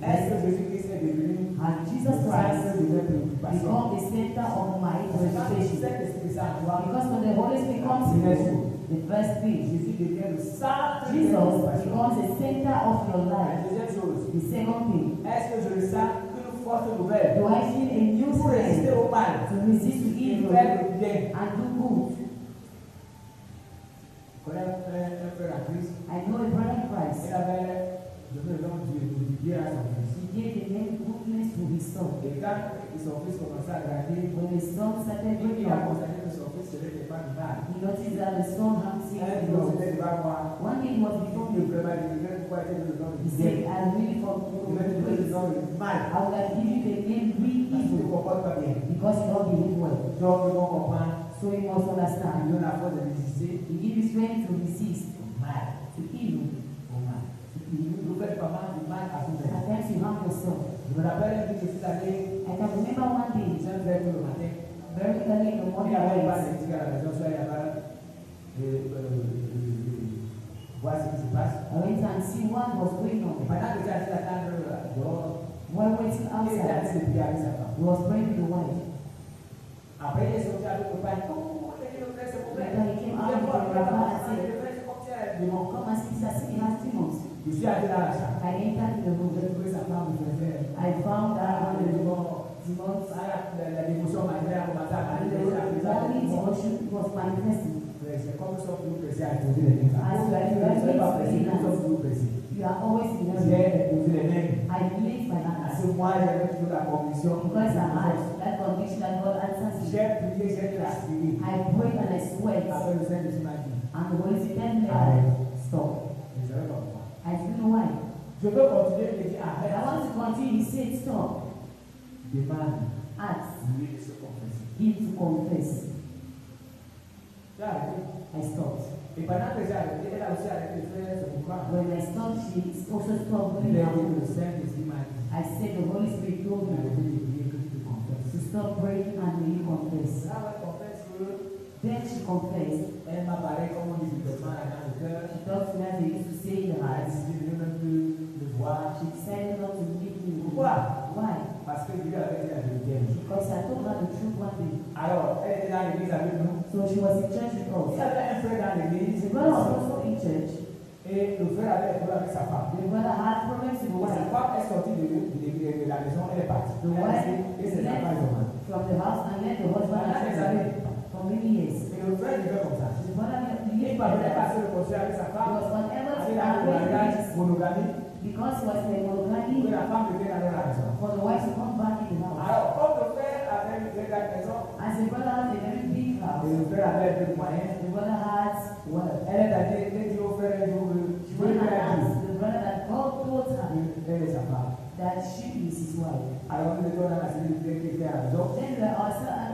est-ce que Jésus-Christ est devenu Has Jesus le Christ centre de mes préoccupations? become the center of my Parce que quand le preoccupation? Saint-Esprit s'en toi, Because when the Holy Spirit comes to you, the first thing, Jésus devient le centre de mes Jesus préoccupations. becomes the center of your La life. deuxième chose, The second thing, est-ce que je le sens une force nouvelle do I feel a new pour résister strength au mal to resist et evil faire le bien? and do good? Je connais un frère en Christ, I know a brother in Christ. il avait donné le nom du bien à son fils. He gave the name goodness to his son. Et quand son fils commençait à grandir, When his son started il growing a up, constaté que son fils serait pas du mal. he noticed that the son had seen Un the jour, Lord. c'était devant moi. One day he was Il before dit me. vraiment, il dit, pourquoi était le nom He du said, bien? I really Il forgive m'a dit le you. nom du mal. I would have given you the name real Parce qu'il ne evil comporte pas bien. because you don't behave well. Donc, ils vont comprendre. So you must Il understand. donne la force de résister He gives you strength to resist au mal. to evil. Au mal. Vous faites pas mal du mal à vous-même. At times you harm yourself. Je me rappelle que je suis allé, I can remember one day, j'ai un frère le matin. very early in the Il morning, n'y avait pas I d'éthique à la maison, soit il y avait voir ce qui se passe. went and see what was going Et on. pendant que j'étais à attendre dehors, While waiting il était en train outside, de prier avec sa femme. he was praying with the wife. Après, il est sorti avec le père. Oh, le frère, c'est mon frère. Then he came out with the rapper and said, Le frère, c'est mon frère. Il m'ont- come and see this, I see he has demons. Je suis allé dans la chambre. I entered the room. J'ai trouvé sa femme, je faisais. I found Ah, out les the démons. demons. La dévotion majeure a commencé à And the manifester. only devotion was manifesting. C'est comme ça que vous pressez à poser les questions. As you are Je ne sais pas praying, pressé, comme ça que vous pressez. you are always in J'ai error. posé les mains. I lift my Parce hands. que moi, j'avais toujours la conviction. Because I had that conviction that God answers me. J'ai prié, j'ai transpiré. I prayed and I sweat. Après le Saint-Esprit m'a dit. And the Holy Spirit stop. Je savais pas pourquoi. I didn't know why. Je veux continuer, il me dit arrête. I want to continue. He said stop. Demande Ask lui de se confesser. him to confess. J'ai arrêté. I stopped. Et pendant que j'ai arrêté, elle a aussi arrêté de faire ce mouvement. When I stopped, she also stopped Il doing a dit it. le Saint-Esprit m'a dit. I said the Holy Spirit told Il a me arrêté de prier que tu te confesses. to stop praying and you confess. Là, elle confesse que Then she confessed. elle m'apparaît comme on dit complètement dans le cœur. She talked to me as they used to say in the Elle a heart. décidé de ne même plus le voir. She decided not to meet me. Pourquoi? Why? Parce que Dieu avait dit la vérité. Because I told her the truth one day. Alors, elle était dans l'église avec nous. So she was in church with Il y us. avait un frère dans l'église. The brother was also in church. Et le frère avait un problème avec sa femme. The brother had problems with the Sa wife. femme est sortie de la maison, elle est partie. The wife Et c'est sa femme. from the house and let the husband and children for many years. Et le frère vivait comme ça. The brother Il ne parvenait pas à se réconcilier avec sa femme. was unable to Avec la mariage, marry monogamie. because he was in a Que monogamy la femme devait aller à la maison. for the wife to come back in the house. Alors, comme le frère avait une très grande maison, As the brother had a very big et house, le frère avait un peu de moyens, the brother had wealth. elle est allée, elle dit au frère un jour que She je veux went and lui dire, asked the brother that God told her elle est sa femme. that she is his wife. Alors, nous étions dans la cellule qui était à la maison. Then we are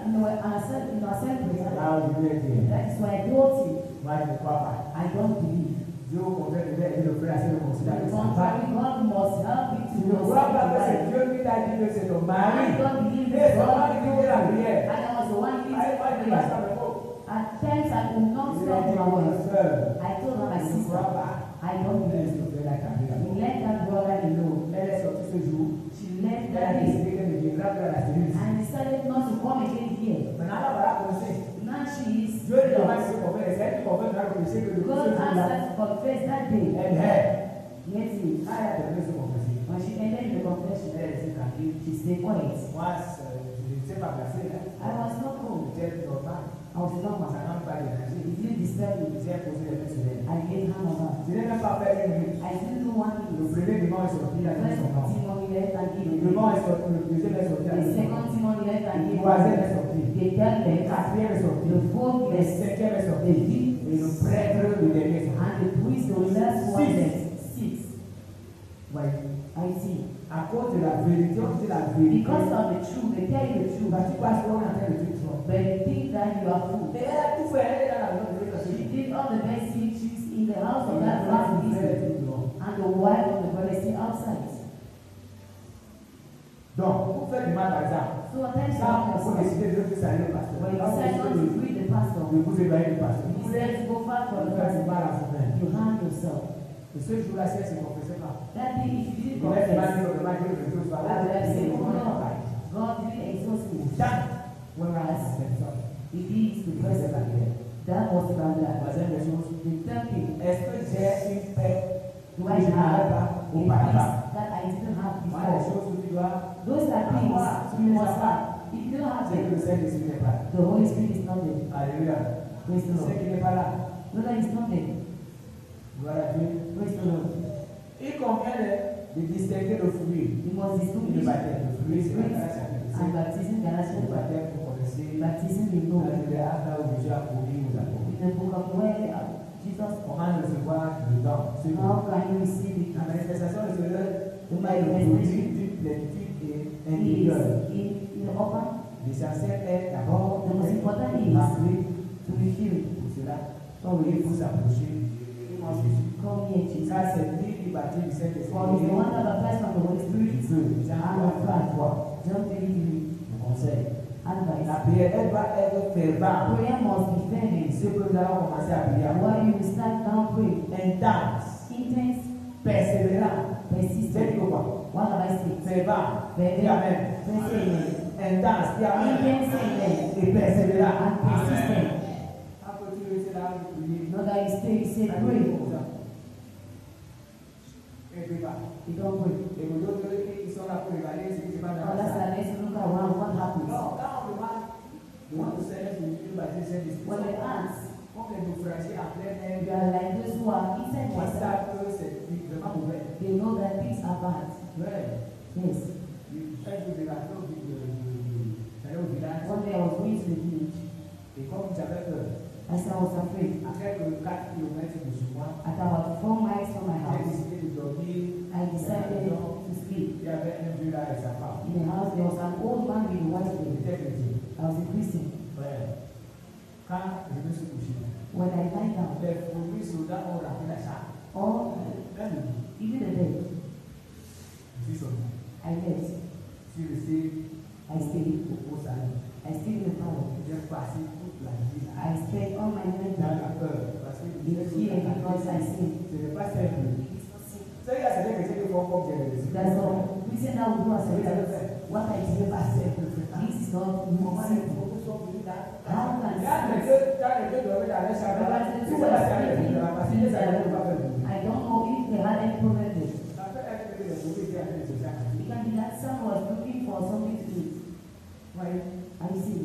in our assembly. Là où je lui ai dit, That is why I told him, moi je ne crois pas. I don't believe. Dieu au contraire devait aider le frère à se réconcilier avec sa femme. Contrary, God must help me to Tu ne crois pas que c'est know. Dieu qui t'a dit que c'est ton I mari. don't believe Et c'est that toi God qui fais la prière. and I was the one leading Allez, moi je ne prayer. passe pas le mot. At times I could not Je lui ai stop dit, my ma voice. soeur, I told her, my je ne sister, crois pas. I don't Laisse believe. le frère la caméra. We let that brother alone. Elle est sortie ce jour. She left Elle a that day décidé qu'elle ne viendra plus à la cellule. and decided not to come again here. Maintenant, là, voilà commencer. Now she is Dieu lui demande de se convaincre. C'est elle qui convainc la commission que le God ce asked jour-là, her to confess that day. elle est. Yes, he. Quand elle a terminé de se confesser, When she ended the confession, elle est restée tranquille. she stayed quiet. Moi, je ne sais pas placer. I was not cold. J'étais normal. I was normal. Ça n'a pas dérangé. It didn't disturb me. J'ai posé les mains sur elle. I laid hand on her. Je n'ai même pas fait une minute. I didn't know what it Le was. premier dimanche est sorti, il a dit First son nom. Timon left and Le gave it. dimanche est sorti, le deuxième est sorti, il a The dit son nom. second Timon left and Le gave troisième it. est sorti. The third Le left. quatrième est sorti. The fourth Le left. cinquième est The sorti. fifth. Et le prêtre, le dernier est sorti. And the priest, the last one Six. left. Six. Voyez. I see. À cause de la vérité, on dit la vérité. Because of the truth, they tell you the truth. Parce que parce qu'on est en train de te tromper. But you think that you are fool. Et elle a tout fait, elle est dans la maison de Dieu. She did all the best things in the house of that Elle last a fait business. tout. And the wife of the brother is still outside. Donc, pour faire du mal, par exemple, So at times ça, you il faut décider de saluer le pasteur. when you Quand vous decide not to décidez greet the pastor, de vous éloigner du pasteur, you decide to go far from the faire du pastor, mal à vous-même. you harm yourself. Et ce jour-là, si elle ne se confessait pas, That day, if you didn't il va confess, dire au dommage que Dieu soit I là. would have said, C'est oh mon no, travail. God didn't exhaust me. Tant, Whereas, personne. it is the C'est present. la guerre. That was about that. Troisième des choses, The third thing, est-ce que j'ai une paix do que I je n'avais have pas a peace auparavant? that I didn't have Moi, les before? choses que tu dois, Those are things you must have. If you don't have c'est que le them, Saint-Esprit n'est pas là. the Holy Spirit is not there. Alléluia. Praise the C'est Lord. qu'il n'est pas là. No, that is not there. Gloire à Dieu. Praise the Lord. Il convient de distinguer le fruit You must et le distinguish baptême. Le fruit, c'est la grâce à Dieu. and baptism, Le Galatians, baptême, pour connaître, baptism we know. dans le acte où Jésus a promis aux apôtres. In the book of where Jesus, Comment recevoir le don? C'est how can you receive it? la manifestation de Seigneur The est le produit manifestation d'une plénitude et is intérieure. in the upper. L'essentiel est d'abord The most important is remplir to be filled. pour cela. So Il we faut s'approcher de Jésus. come here, Jesus. Ça, c'est lui qui baptise du For Saint-Esprit. he's the one that baptized from the Holy Du Spirit feu. Jean and of fire. 3, John 3:3. le conseil. Advice. La prière, elle doit être fervente. Prayer must be fervent. Ce que nous allons commencer à prier. While you start down pray, Intense, intense, persévérant. C'est persistent. quoi? What have I said? Fervent. Fervent. Dis Amen. Persistent. Intense. Dis Amen. Intense amen. Et persévérant. And persistent. Quand tu es là, tu pries. Not that you stay, you say pray. Et puis pas. You don't pray. Et les autres, ils sont là pour regarder ce qui se passe dans Oh, la that's salle. the next look around what happens. Non, quand on demande au Seigneur de nous baptiser le Saint-Esprit, When they ask, comme les naufragés en plein air, you are like those who are inside ils water. savent que c'est c'est pas mauvais. They know that things are bad. Ouais. Yes. Un jour, je vais aller au village. One day I was going to the village. Et comme j'avais peur, As I was afraid, à quelques 4 km de chez moi, at about 4 miles from my j'ai house, décidé de dormir. I decided to sleep. Il y avait un vieux là et sa femme. In the house, there was an old man with a wife Il there. était chrétien. I was a Christian. Ouais. Quand je me suis couché, When I lie down, les fourmis soldats ont rempli la chambre. or even the bed, Je suis sorti. I left. Je suis resté I stayed. au salon. I stayed in the parlor. J'ai passé toute la nuit I spent all my night dans there. la peur. Parce que In fear because I sinned. ce n'est pas simple. It is not simple. Ça, il y a certains chrétiens qui font comme j'ai réussi. There's some reason that we do as a result. What I did last year, this is not Comment les simple. photos sont venues là? How can Il y a les deux dormaient dans les chambres. Because the Ils two sont were passés avec sleeping la parce que in ça n'avait pas there. fait. I don't know if they had any problem there. Ça peut être que les fourmis étaient en train de se faire. It can be that someone was looking for something to eat. Oui. I see.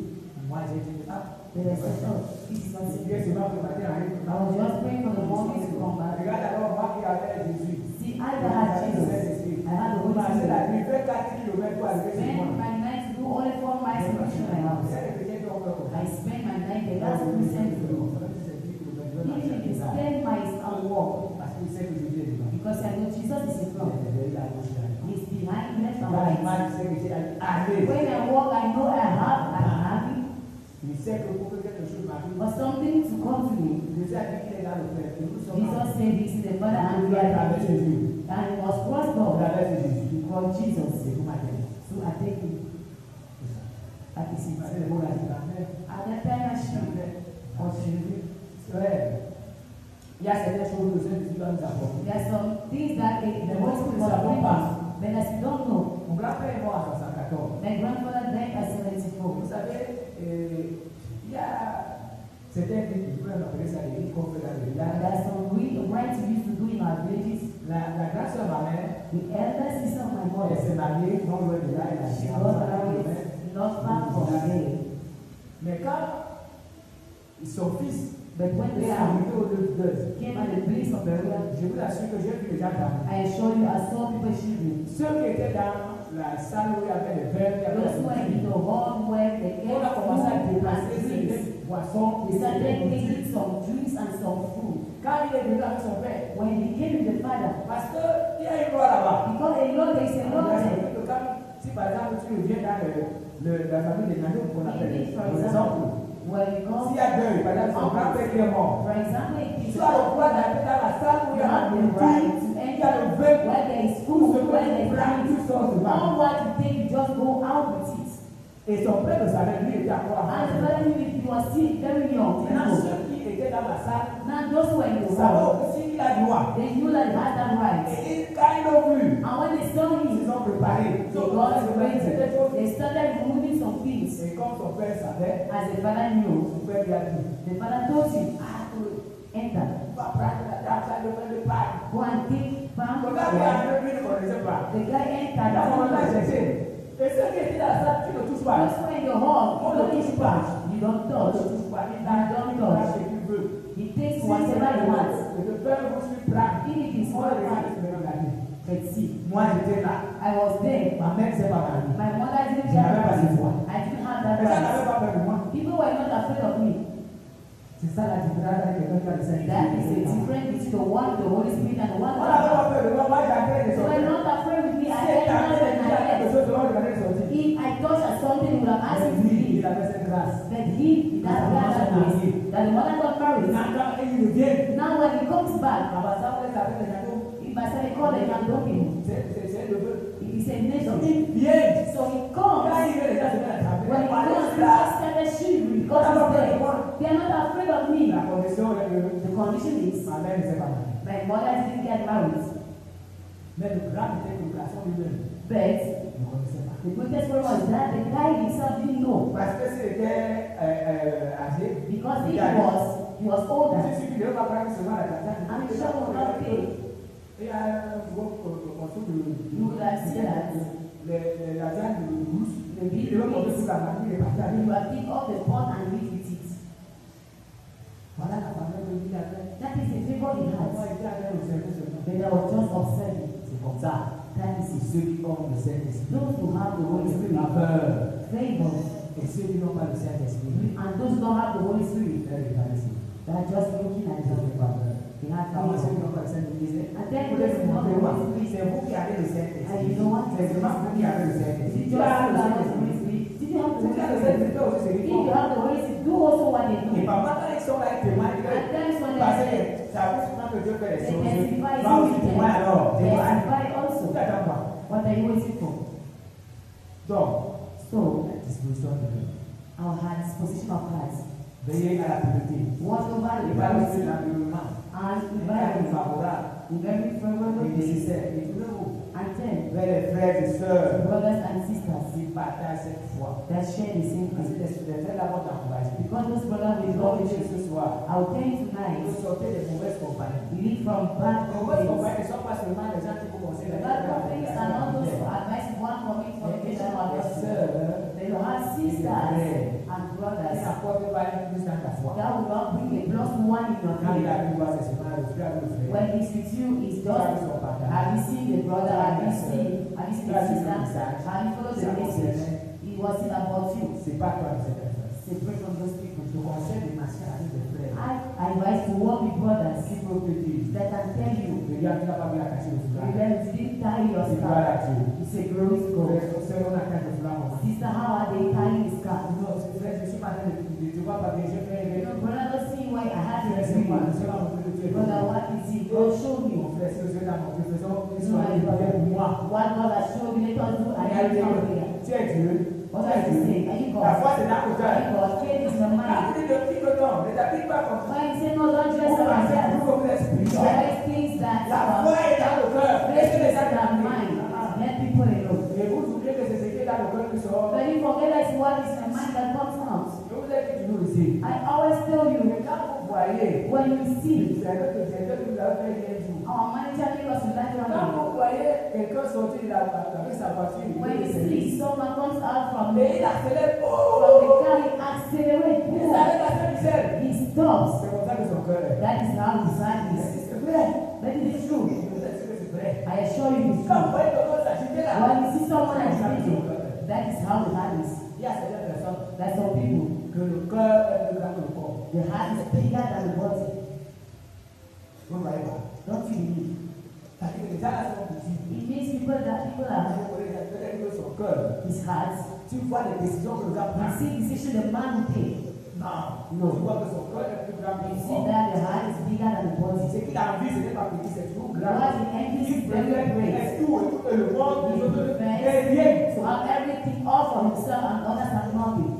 Moi, j'ai dit, ah, Then I said, oh, this is not si simple. Dieu se met pour matin arrive. I was just praying for the morning to come back. Regarde alors, moi qui avais Jésus. See, I that had Jesus. I had the Holy Passer la Spirit. nuit, faire 4 km pour arriver chez Spend moi. my night to do only 4 miles to reach my house. C'est les chrétiens qui ont peur comme ça. I spend my night there. That's what Christian do. Even if it's 10 miles and walk, Parce qu'il sait que Jésus est devant. because I know Jesus is in front. Il est à gauche, là. He's behind left and Quand il right. marche, il sait que c'est allé. When I walk, I know I have it. Il sait que pour que quelque chose m'arrive, For something to come to me, Jésus a dit qu'il est dans le Père. Et nous sommes Jesus said this is the Father and nous we are avec the Jésus. And it was crossed Nous over avec Jésus. because Jesus. C'est pour ma tête. So I take it. That is it. Parce que les mots là, c'est la mer. At the time I should Il y a certaines choses que le Saint-Esprit doit nous apporter. there are some things that the Holy Spirit was bringing us. But as we don't know, Mon grand-père est mort à 74. my grandfather died at 74. Vous savez, il y a certains qui peuvent appeler ça des rites qu'on fait dans le There village. are some rites we used to do in our villages. La grande sœur de ma mère, The elder sister of my elle mother, s'est mariée, non loin de là, elle a she été was mariée. married not far from there. Mais quand son fils But when the est son arrivé au lieu de deuil, came at the place of burial, je vous assure que j'ai vu les gens dans. I assure you, I saw people shivering. Ceux qui étaient dans la salle où il y avait les verres, il y avait Those who were in the hall where they on a ate commencé à food and dépasser drinks. ces boissons They et started ces taking some drinks and some food. Quand il est venu avec son père, When he came with the father, parce qu'il y a une loi là-bas. because a lot, there is a law there. Si par exemple tu reviens dans la famille des Nanouk qu'on appelle, Maybe, for par example, exemple, where you go, s'il y a deuil, par exemple son grand-père qui est mort, for example, if tu you as le droit d'aller dans la salle où il y a have le the right, right to il y a le enter vin, where there is tout ce food, where there is que tu drinks. sors de là. All what you take, you just go out with it. Et son père le savait, lui était encore à And the father knew it, he was still very young. Maintenant, Now, ceux qui étaient dans la salle, those who were in the savaient hall, aussi qu'il a droit. they knew that he had that right. Et quand ils l'ont vu, And when they saw ils him, se sont préparés. they got ready. They started removing some things. Et comme son père savait, As the father knew, son père lui a dit, the father told him, enter, va prendre la table, le pain de Pâques. go and take palm Le gars qui wine. a lui ne connaissait pas. The guy entered. Là, on l'a cherché. Et ceux qui étaient dans la salle, tu ne touches pas. Just when the hall, On ne touche pas. you don't On ne touch. touche pas. Il a ce qu'il veut. He takes Si whatever he wants. le père vous suit prendre. If it is On all le right, regarde. but see, Moi, j'étais là. I was there. Ma mère s'est pas mariée. My mother didn't Je n'avais get pas cette foi. I didn't have that Les gens right. n'avaient pas peur de moi. People were not afraid of me. C'est ça la différence avec quelqu'un qui a le Saint-Esprit. That is the difference between the one, the Holy Spirit, and the one On that n'avait pas peur de moi. Moi, j'avais des they were not afraid with me. I Si elle entered avait and dit I quelque left. chose, on regardait sortir. If I touched at something, he would have asked me to Lui, leave. il avait cette grâce. But he, that grace, that the mother got married. Quand il revient, Now when he comes back, Abassa, on les avait des cadeaux. if I say call him and don't him, C'est le vœu. it is a nation. Donc, il vient. So he Quand comes. il vient, les gens se mettent à When he taper. comes, he just started shivering because he's there. They are not afraid of me. La condition est que The condition is ma mère ne s'est pas mariée. my mother didn't get married. Mais le grand était que le garçon lui-même But ne connaissait pas. the greatest problem was that the guy himself didn't know. Parce que s'il était âgé, Because he was older. je suis sûr qu'il ne devait pas prendre seulement la carte. I'm sure he would not pay. Et un gros morceau de You would have seen that. la viande de rousse, The il big devait porter meat, toute la famille et partir you avec. have picked up the pot and eat with it. Voilà la famille de lui avec. That is the favor he Moi, has. j'étais avec au service seulement. But But I was just observing. C'est comme ça. That is it. Ceux qui ont le Saint-Esprit, Those who have the Holy Spirit, la peur, favor, et ceux qui n'ont pas le Saint-Esprit, and those who don't have the Holy Spirit, leur regard ici. they are just looking at Ils you. n'ont pas peur. They have Quand ceux qui favor. n'ont pas le Saint-Esprit, And then vous those devez who have the montrer moi. Holy Spirit, C'est vous qui avez le and Saint-Esprit. you know what? C'est vraiment vous qui avez le Saint-Esprit. Did Tu you as have le the Holy Saint-Esprit. Spirit? Did you have the Tu Holy as le Spirit? Saint-Esprit aussi, c'est If qu'ils you font. have the Holy Spirit, do also what they do. Et parfois, quand ils sont là, ils témoignent. And then when Parce they que ça vous souvent que Dieu fait les they choses. testify, Va aussi témoigner alors. they Témoigne. testify also. Tout attend quoi. What are you waiting for? Donc, So, la disposition de Dieu. our hearts, position of hearts. Veillez à la pureté. Watch over the Et pas aussi purity l'environnement. and Un cadre environment favorable in every et favorable way. nécessaire. Et tournez-vous And then, vers les frères et sœurs brothers and sisters qui partagent cette foi. that share the same Parce que faith. les frères d'abord t'encouragent. Because those brothers will Ils go vont with venir you. ce soir. I will tell you tonight, Vous sortez des mauvaises compagnies. you lead from bad Les mauvaises companies. compagnies ne sont pas seulement les gens qui vous conseillent la Bad companies are not those who advise one coming from the vision of Les God. sœurs They will have sisters and qui brothers n'apportent pas plus dans ta foi. that will not bring a plus one in your Quand il faith. arrive, c'est seulement le frère ou le frère. When he's with you, it's just, have you seen the brother, have you seen the sister, have you followed the message? It wasn't about you. C'est pas toi qui sais faire. Separate from those people. Je te conseille de marcher avec des frères. I advise to walk with brothers Qui peuvent te dire, that can tell you, regarde, tu n'as pas vu la cacher le foulard. you didn't tie your C'est gloire à scarf. Dieu. It's a glory to God. C'est on a caché le foulard, maman. Sister, how are they tying his scarf? Non, c'est frère, je suis pas en train de te vois pas bien, je fais un You know, brother, don't see why I had to c'est pas, agree. c'est pas mon frère de Dieu. Brother, what is it? God show me. Mon frère, si vous êtes dans mon Dieu, faisons une No, soirée I- pour moi. What God has shown me, let us do and I will come here. Tu es Dieu. What are you saying? Are you God? La foi, c'est dans le Are cœur. you God? Faith is in the Quand mind. tu dis de petit coton, ne t'applique pas comme ça. Why you say no, don't dress Vous up pensez like que vous that? vous êtes spirituel. Why things that La foi est dans le cœur. faith Laissez les is in gens the mind. Let people alone. Et vous oubliez que c'est ce qui est dans le cœur qui sort. But you forget that it's what is in the mind that comes out. Je vous ai dit toujours ici. I always tell you, Mais quand vous voyez, when you see c'est que le directeur qui vous a fait bien dit. our manager make us like Quand running, vous voyez quelqu'un sortir de la avec sa voiture, il when veut you le see service. someone comes out from Et il accélère. the Oh! car, he accelerates. Il s'arrête à Saint-Michel. He stops. C'est comme ça que son cœur est. That is how his heart is. C'est vrai. That is true. Je vous assure que c'est vrai. I assure you it's Quand vous true. voyez quelqu'un s'agiter là, When you see someone c'est comme ça que son agitating, cœur est. that is how the heart is. Il y a certaines personnes That some people, que le cœur est plus grand que le corps. the heart is bigger than the body. Vous ne voyez pas. Don't you believe? C'est-à-dire que les gens là sont petits. It means people are Vous voyez peut-être que son cœur. his heart. Tu vois les décisions que le gars You prend. see decision the man will take. Non. No. Tu vois que son cœur est plus grand que You le see corps. that the heart is bigger than the body. Ce qu'il a envie, ce n'est pas petit, c'est toujours grand. What he envies Il is very préfère great. laisse tout et tout et le monde, He les autres, prefers rien. to have everything all for himself and others have nothing.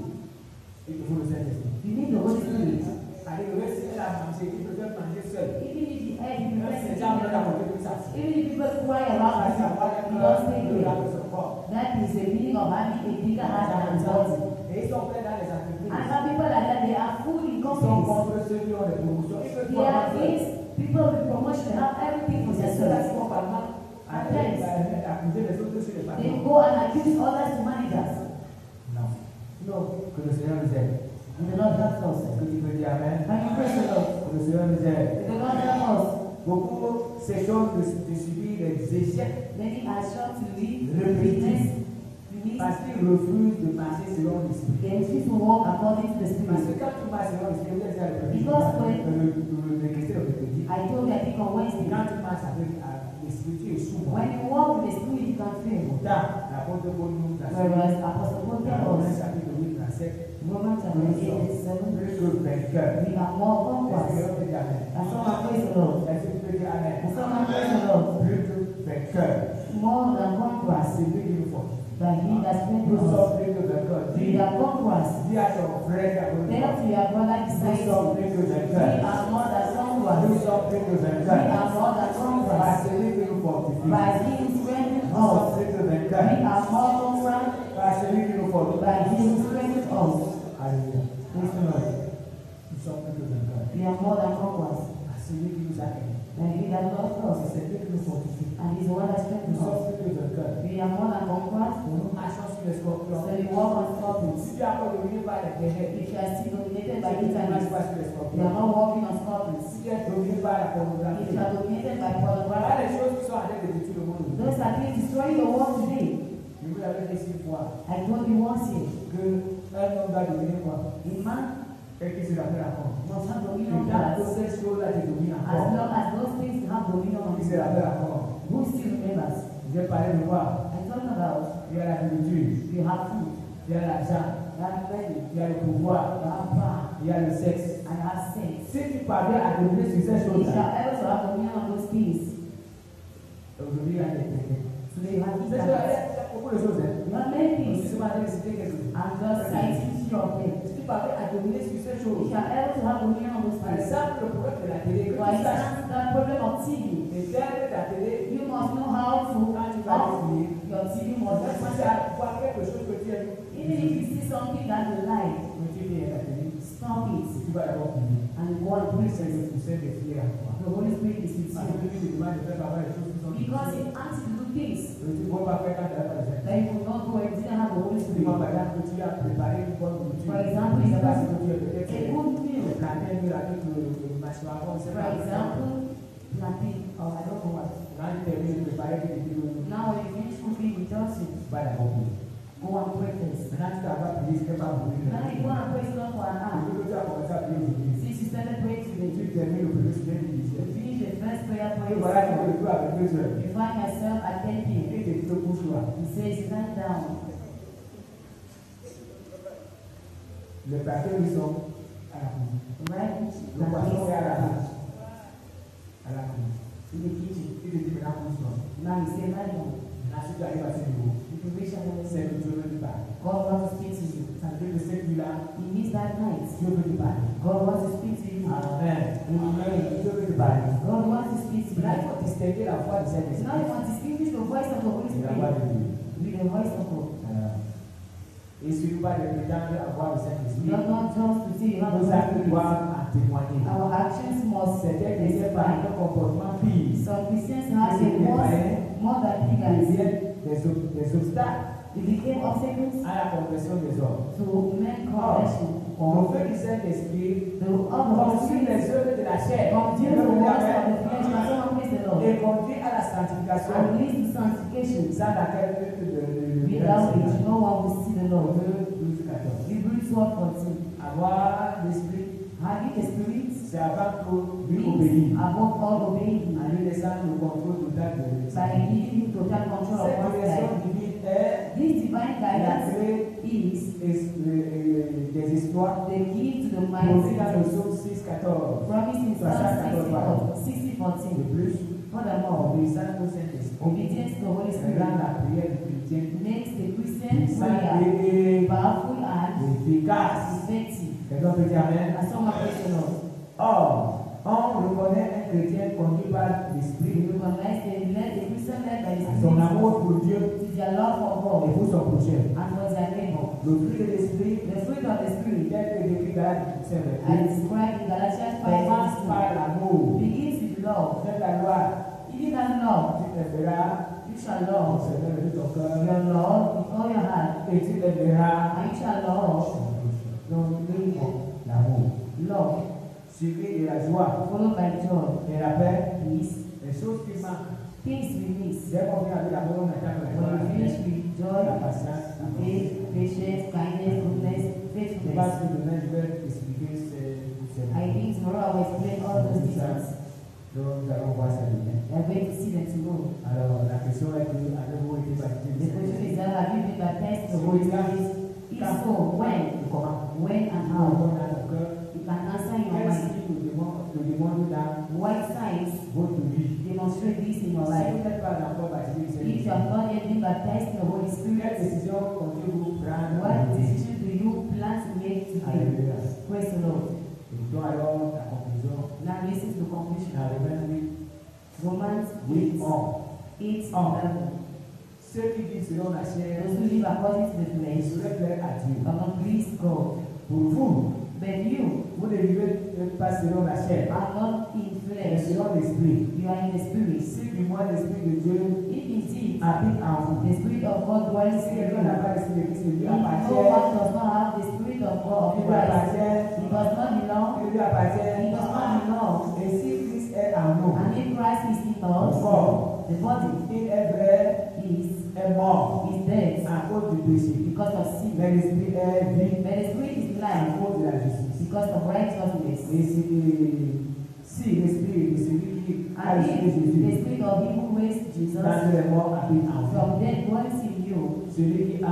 Il faut le Saint-Esprit. You need the Holy Spirit. Allez, le reste, il a mangé, il préfère manger seul. Even if the egg, you Même press si it les gens veulent down. apporter tout ça. Even if people cry around Ça, you, c'est avoir un you cœur don't stay plus grand there. que son corps. That is the meaning of having a bigger heart than the body. Et ils sont pleins dans les entreprises. And some people like that, they are full in Ils sont companies. contre ceux qui ont des promotions. Ils veulent They tout are avoir seul. against people with promotion, they have everything for C'est ceux-là themselves. qui vont par mal accuser les autres sur les They patrons. go and accuse others to managers. Non. No. Que le Seigneur nous aide. And the Lord helps us. Est-ce que tu peux dire Amen? Can you praise the Lord? Que le Seigneur nous aide. The Lord helps us. Beaucoup s'échauffent de subir les échecs Many are shocked to leave Le witness, parce qu'ils refusent de marcher selon l'esprit. they refuse to walk according to the Parce que Spirit. quand tu marches selon l'esprit, vous êtes déjà le Because when- le chrétien le mercredi. I told you, I think on Wednesday, Quand tu marches avec l'esprit, tu échoues. when you walk with the Spirit, you can fail. Pourtant, l'apôtre Paul nous l'a dit. Whereas Apostle Paul Dans tells Romains us, chapitre 8, verset Romans chapter 8, verse 7, plus que vainqueur. we are more Est-ce que conquerors. tu peux dire Amen? And someone praise the Lord. Est-ce que tu peux dire Amen? And someone praise the Lord. Plus que vainqueur. More than conquerors. C'est lui qui nous fortifie. By he that Nous strengthens us. sommes plus que vainqueurs. We are conquerors. Dis à ton frère qui a besoin de Tell toi. to your brother Nous beside sommes you. plus que We vainqueurs. are more than Nous conquerors. sommes plus que We vainqueurs. are more than Par conquerors. celui qui nous fortifie. By he who strengthens Nous sommes us. plus que We vainqueurs. are more conquerors. Par celui qui nous fortifie. By he who strengthens us. Alléluia. Praise the Lord. Nous sommes plus que vainqueurs. We are more than conquerors. Par celui qui nous a aimés. And he that loves C'est us. celui qui nous fortifie. And he's the one that Nous strengthens us. sommes plus que vainqueurs. We are more than conquerors. Nous marchons sur les scorpions. So you walk on scorpions. Si tu as encore dominé par les ténèbres, If you are still dominated by tu ne marches internet, pas sur les you are scorpions. not walking on scorpions. Si tu es dominé par la If you pornographie, are dominated dominated by Voilà pornography. les choses qui sont en train de détruire le monde. Those are things destroying the world today. Je vous l'avais dit 6 fois I told you once here, que un homme doit dominer quoi? a man Qu'est-ce qui se rappelle encore? must have Et dominion on dans others. toutes ces choses-là, tu domines As encore. long as those things have dominion on Qui se you, rappelle encore? who still remembers? J'ai parlé de quoi? I talked about Il y a la nourriture, you have food, il y a l'argent, you have money, il y a le pouvoir, you have power, il y a le sexe. and you have sex. Si tu parviens à dominer sur ces If you choses-là, are able to have dominion on those things, aujourd'hui il y a des techniques. today you have Il y internet. a beaucoup de choses. Hein. You have many Je things. suis pas en train de citer quelque chose. I'm just citing your things. Si tu parviens à dominer sur ces If choses, you are able to have dominion on those par things, exemple, le problème de la télé, que for tu saches, example, the problem of TV, éteindre la télé, you must know how to quand tu vas off définir, your TV tu must vas be penser à voir quelque chose que tu aimes. even if you see something that you like, Mais tu viens à la télé, stop it tu vas d'abord finir. and go and Oui, preach c'est it. le poussin de fier à toi. The Holy Spirit is with Parce que you. lui, il demande de faire pas mal de choses qui sont Because difficiles. it asks you to do things Et tu ne peux pas faire quand tu n'as pas de sexe. that you could not do if you didn't have the Holy Dis-moi, Spirit. par exemple, que tu as préparé une bonne nourriture. For example, Je ne sais pas si a tu es peut-être good meal. le plantain mûr avec le mâchoire, on ne sait For pas. example, plantain, or I don't know what. Quand tu termines de préparer, tu te dis, Now when you finish cooking with Johnson, va d'abord prier. go and pray first. Maintenant, tu t'as pas prié, tu n'es pas mourir. Now you go and pray not for an hour. Depuis que tu as commencé à prier aujourd'hui, Since you started praying today, tu termines le premier sujet du you dixième. finish the first prayer Et point. voilà, tu te retrouves avec 2 heures. You find yourself at 10 Et p.m. tu te dis, te couche là. He says, stand down. Les plantains, ils sont à la cuisine. Right? Le poisson est à la Now cage. À la cuisine. in the kitchen. Tu te dis, maintenant, couche là. Now you say, lie down. Maintenant, si tu arrives à ce niveau, If you reach another c'est level, que Dieu veut te parler. God wants to speak to you. Ça veut dire que cette nuit-là, He means that night. Dieu veut te parler. God wants to speak to you. Amen. Amen. Dieu veut te parler. God wants to speak to Là, il you. faut distinguer la voix de cet So now esprit you want to distinguish the voice of the Holy et la voix Spirit de Dieu. with the voice of God. Et surtout pas de prétendre avoir le Saint-Esprit. You're not just to say you have the Nos Holy actes Spirit. doivent en témoigner. Our actions must Certains chrétiens par testify. un comportement pire Some Christians have a more than pagans. deviennent des obstacles They became obstacles à la conversion des hommes. to men conversion. Le feu du Saint-Esprit The other consume les œuvres de la chair conduce the works of the flesh, but someone praise the Lord. et conduit à la sanctification And leads to sanctification. sans laquelle Without which no one will see the Lord. Romains 12, 14. Hebrews 12:14. Avoir l'esprit, Having a spirit c'est avant tout lui means obéir. above all obeying En lui laissant le contrôle total de by giving him total control of cette one's direction life. divine est This divine la guidance clé is des histoires the key to the posées dans le mind psaume 6, 14. promised in Psalm 60:14. De plus, Furthermore, obéissant au Saint-Esprit, obedience to the Holy rend Spirit la prière du chrétien makes the Christian puissante prayer et powerful and efficace. effective. Quelqu'un peut dire Amen. As someone praise the Lord. Or, on reconnaît un chrétien conduit par We l'Esprit recognize the Christian led by the son Spirit amour pour Dieu to their love for et God pour son prochain. and for their neighbor. Le fruit de l'Esprit, The fruit of the Spirit, tel que décrit Galates as 5, described in Galatians commence 5:22, par l'amour. begins with love. Même la loi, If you have love, tu aimeras you shall ton love Seigneur de tout ton cœur your Lord with all your heart, et tu aimeras and you shall love ton prochain. your neighbor. L'amour. Love, Suivi de la joie followed by joy, et la paix, peace, les choses qui manquent. things we miss. Dès qu'on vient avec l'amour, on attend la joie, When we finish with la joy, patience, la faith, patience, kindness, goodness, Je faithfulness. pense que demain, je vais expliquer ces I think tomorrow I will explain all those details. Donc, nous allons voir ça demain. We are going to see them tomorrow. Alors, la question est que, avez-vous été The baptisé? question is that have you been baptized in the Holy Spirit? If so, when? Comment? When and Nous how? avons dans nos cœurs, You can answer in your quel mind. signe nous demande dans What signs votre vie? demonstrate this in your Si life? vous n'êtes pas encore baptisé, If you have not yet been baptized in the Holy quelle Spirit, décision comptez-vous prendre? what decision do you plan to make today? Alléluia. Praise the Lord. Écoutons alors la conclusion. Now listen to the conclusion. Dans Romains 8, Romans 8, 8, 11. 11. Ceux qui vivent selon la chair Those who live according to the ne flesh sauraient plaire à Dieu. will not please God. Pour vous, But you vous ne vivez pas selon la chair, are not in mais flesh. selon l'esprit. You are in the Spirit. Si du moins l'esprit de Dieu If indeed habite en vous. the Spirit of God dwells Si in you, quelqu'un n'a pas l'esprit de Christ, il lui if no appartient. one does not have the Spirit of God, Il lui Christ, appartient. he does not belong, Il lui he appartient. does not belong. Et si Christ est en nous, And if Christ is corps, The body il est vrai, est mort is dead à cause du péché. because of sin. Mais l'esprit est vif But the spirit is à life cause de la justice. because of righteousness. Et si l'esprit de celui qui a And reçu if the Jésus spirit of him who raised Jesus dans les morts habite en vous, from dead dwells in you, celui qui a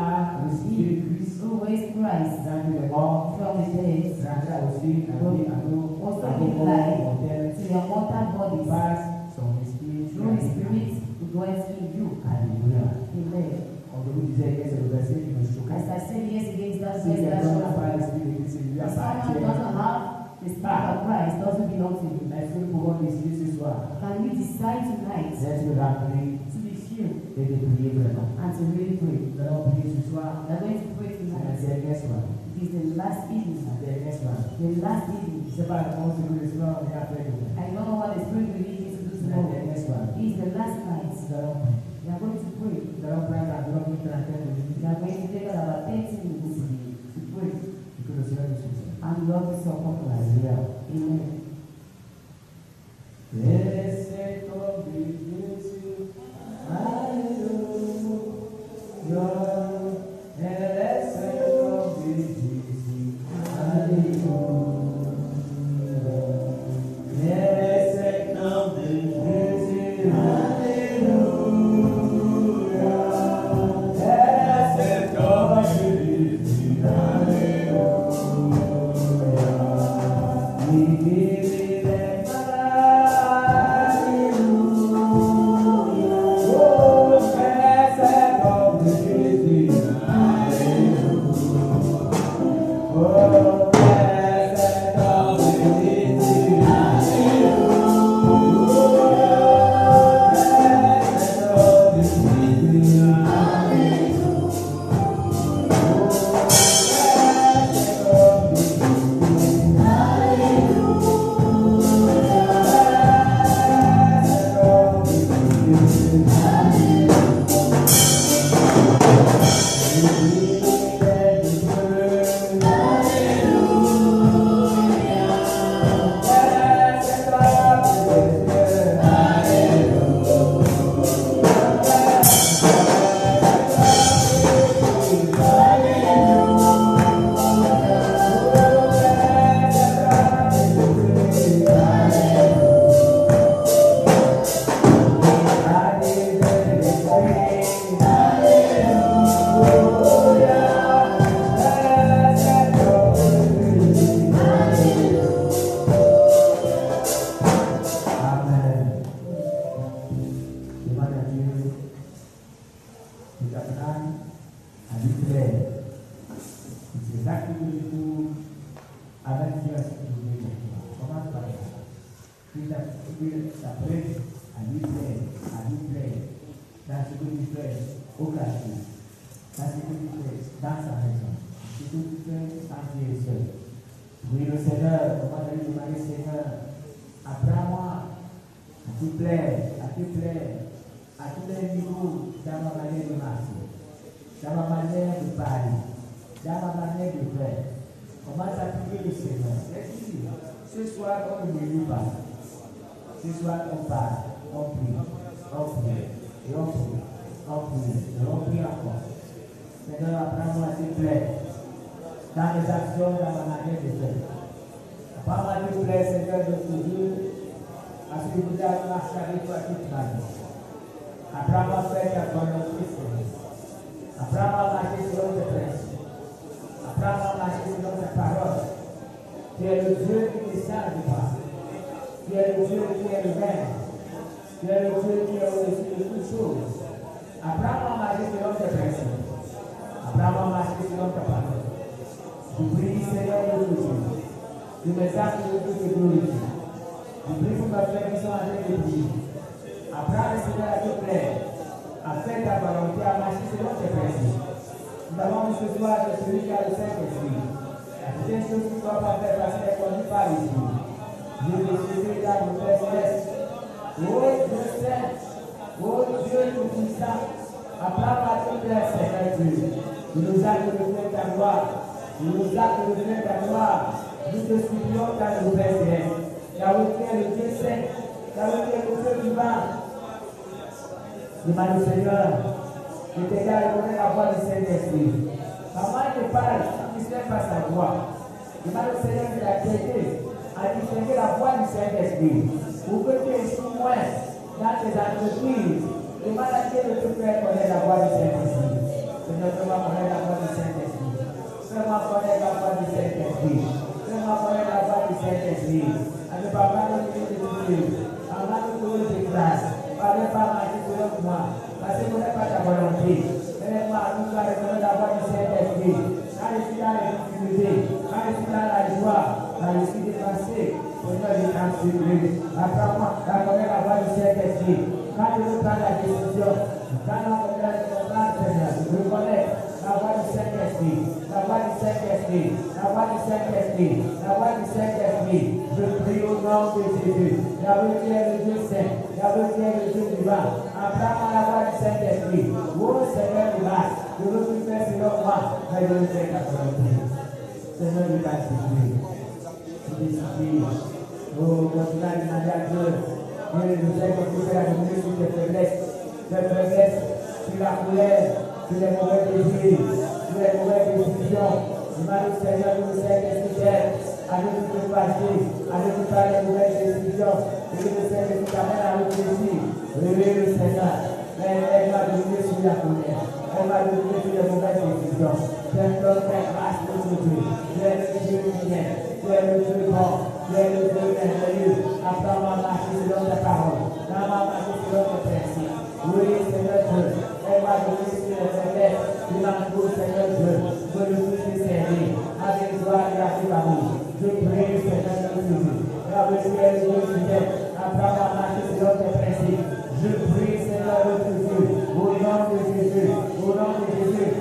reçu Christ who raised Christ dans les morts from the dead, rendra aussi la vie à nous, also à give vos life mortels, to your mortal bodies par son esprit. through his spirit who dwells in you. Alléluia. Amen. Comme je vous disais hier, c'est le verset qui me choquait. As I said yesterday, that's Si verse that quelqu'un n'a shows pas l'esprit de Christ, il lui if someone appartient. doesn't have the spirit of Christ, doesn't belong to you. Est-ce que nous pouvons décider ce soir Can we decide tonight d'être remplis to be filled et de prier vraiment? and to really pray? Nous allons prier ce soir. We are going to pray C'est la tonight. dernière soirée. It is the last evening. La dernière soirée. The last evening. Je ne sais pas comment ce que le Seigneur vient faire demain. I don't know what the Spirit will lead you to do C'est la tomorrow. dernière soirée. It is the last night. Nous allons prier. We are going to pray. Nous allons prendre environ une trentaine de minutes We are going to take about 30 minutes to pray. et que le Seigneur nous soutienne. And Lord will support us. Alléluia. Amen. Laissez tomber Jésus. Alléluia. Laissez tomber Jésus. Alléluia. Laissez tomber Jésus. Alléluia. Laissez tomber Jésus. Alléluia. Oui, le Seigneur, comment je lui demander, Seigneur, apprends-moi à te plaire, à tous les niveaux dans ma manière de marcher, dans ma manière de parler, dans ma manière de faire. Commence à prier le Seigneur. Ce soir, on ne me pas. Ce soir, on parle, on prie, et on prie encore. Seigneur, apprends-moi à te plaire. Dans les actions, dans ma manière de faire. Apprends-moi à te plaire, Seigneur, de toujours, à ce que vous avez marché avec toi toute ma vie. Apprends-moi à faire ta volonté, Seigneur. Apprends-moi à marcher selon tes principes. Apprends-moi à marcher selon ta parole. Tu es le Dieu qui ne change pas. Tu es le Dieu qui est le même. Tu es le Dieu qui est au-dessus de toutes choses. Apprends-moi à marcher selon tes principes. Apprends-moi à marcher selon ta parole. Je prie, Seigneur, de Dieu. Je me sens de tout te glorifier. Je prie pour ma frère qui sont en train de prier. Apprends, Seigneur, à te plaire, à faire ta volonté, à marcher selon tes principes. Nous avons vu ce soir de celui qui a le Saint-Esprit. C'est une chose qui ne doit pas faire parce qu'elle est conduite par l'Esprit. Dieu de Jésus, dans le Père Céleste. Oh Dieu Saint, oh Dieu Tout-Puissant, apprends-moi à te plaire, Seigneur Dieu. Tu nous as donné ta gloire. Tu nous as donné ta gloire. Nous te supplions dans le Père Céleste. Car tu es le Dieu Saint, car tu es le Dieu vivant. Demande au Seigneur de t'aider à reconnaître la voix du Saint-Esprit. Maman te parle, tu ne sais pas sa voix. Demande au Seigneur de t'aider à distinguer la voix du Saint-Esprit. Pour que tu échoues moins dans tes entreprises, demande à Dieu de te faire connaître la voix du Saint-Esprit. Seigneur, fais-moi connaître la voix du Saint-Esprit. Fais-moi connaître la voix du Saint-Esprit. Fais-moi connaître la voix du Saint-Esprit. Avec papa de Dieu, papa de Dieu de grâce, papa pas marcher sur moi, parce que je n'ai pas ta volonté. Aide-moi à nous faire reconnaître la voix du Saint-Esprit. Quand je suis dans les difficultés, quand je suis dans la joie, quand je suis dépassé, Seigneur, je t'en supplie. Apprends-moi à connaître la voix du Saint-Esprit. Quand je veux prendre la décision, quand on regarde mon âme, Seigneur, je reconnais la voix du Saint-Esprit, la voix du Saint-Esprit, la voix du Saint-Esprit, la voix du Saint-Esprit. Je prie au nom de Jésus. Yahweh, tu es le Dieu saint. Yahweh, tu es le Dieu vivant. Apprends-moi la voix du Saint-Esprit. Oh Seigneur, je veux tout faire selon moi, mais je ne fais qu'à volonté. Seigneur, je t'en supplie. Je te supplie. Oh, continue à demander à Dieu. Dieu nous aide que tu fais la journée sur tes faiblesses. Tes faiblesses, sur la colère, sur les mauvais désirs, sur les mauvaises décisions. Demande au Seigneur de nous aider, à nous te passer, à nous faire les mauvaises décisions. Et que le Seigneur nous amène à réfléchir. Réveille le Seigneur. Mais elle va dominer sur la colère. Elle va dominer sur les mauvaises décisions. J'implore ta grâce pour nous Dieu. Tu es le Dieu qui vient. Tu es le Dieu bon. Tu es le Dieu merveilleux. Apprends-moi à marcher selon ta parole. Apprends-moi à marcher selon tes principes. Oui, Seigneur Dieu. Elle va dominer sur les faiblesses. Tu m'entoures, Seigneur Dieu. Que le Dieu te servir. Avec joie et avec amour. Je prie, Seigneur Jésus. Avec tu es le Dieu qui vient. Apprends-moi à marcher selon tes principes. Je prie, Seigneur Jésus. Au nom de Jésus. Au nom de Jésus.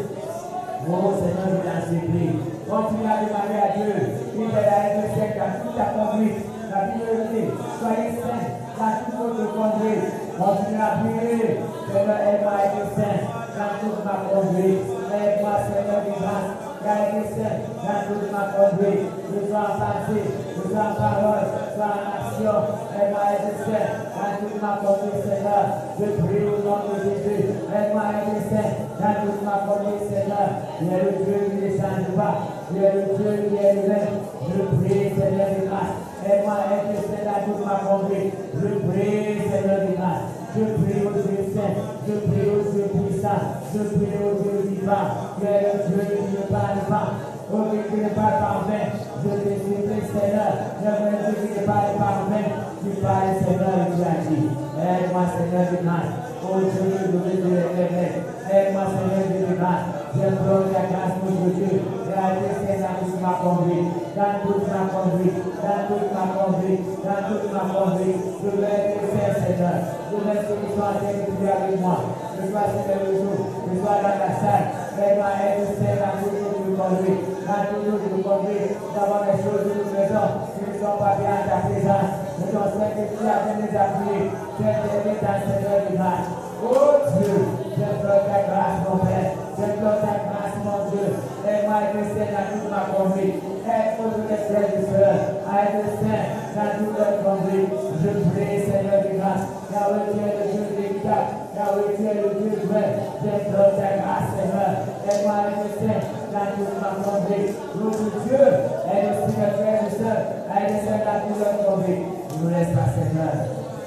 Oh Seigneur, je t'en supplie. Continue à demander à Dieu. Il est la règle sainte dans toute ta conduite. La vie. Soyez saint dans toute votre conduite. Continue à prier. Seigneur, aide-moi à être saint dans toute ma conduite. Aide-moi, Seigneur, de grâce. Car être saint dans toute ma conduite. Je sois en pensée, je sois en parole, je sois en action. Aide-moi à être saint dans toute ma conduite, Seigneur. Je prie au nom de Jésus. Aide-moi à être saint dans toute ma conduite, Seigneur. Tu es le Dieu qui ne change pas. Tu es le Dieu qui est le même. Je prie, Seigneur de grâce. Aide-moi à être saint dans toute ma conduite. Je prie, Seigneur de grâce. Je prie au Dieu saint. Je prie au Dieu puissant. Je prie au Dieu vivant. Tu es le Dieu qui ne parle pas. Oh Dieu qui ne parle pas en vain. Je te supplie, Seigneur. Je veux Dieu qui ne parle pas en vain. Tu parles, Seigneur, et tu agis. Aide-moi, Seigneur de grâce. Oh Dieu, je veux Dieu l'éternel. Aide-moi, Seigneur de grâce. J'implore la grâce, mon Dieu. Et à laisser dans toute ma conduite. Dans toute ma conduite. Dans toute ma conduite. Dans toute ma conduite. Je veux être saint, Seigneur. Je veux que tu sois en train de prier avec moi. Je sois sur le jour. Je sois dans la salle. Aide-moi à être saint dans tout ce que je conduis. Dans tout ce que je conduis. D'avoir les choses que nous faisons qui ne sont pas bien à ta présence. Je t'en sais que tu as bien les appuyer. Tu es aimé dans le Seigneur du grâce. Oh Dieu, j'implore ta grâce, mon Père. J'implore ta grâce, mon Dieu. Aide-moi à être saint dans toute ma conduite. Aide aux frères et sœurs à être saint dans toute leur conduite. Je prie, Seigneur de grâce. Yahweh, tu es le Dieu véritable. Yahweh, tu es le Dieu vrai. J'implore ta grâce, Seigneur. Aide-moi à être saint dans toute ma conduite. Notre Dieu, aide aussi mes frères et sœurs à être saint dans toute leur conduite. Ne nous laisse pas, Seigneur.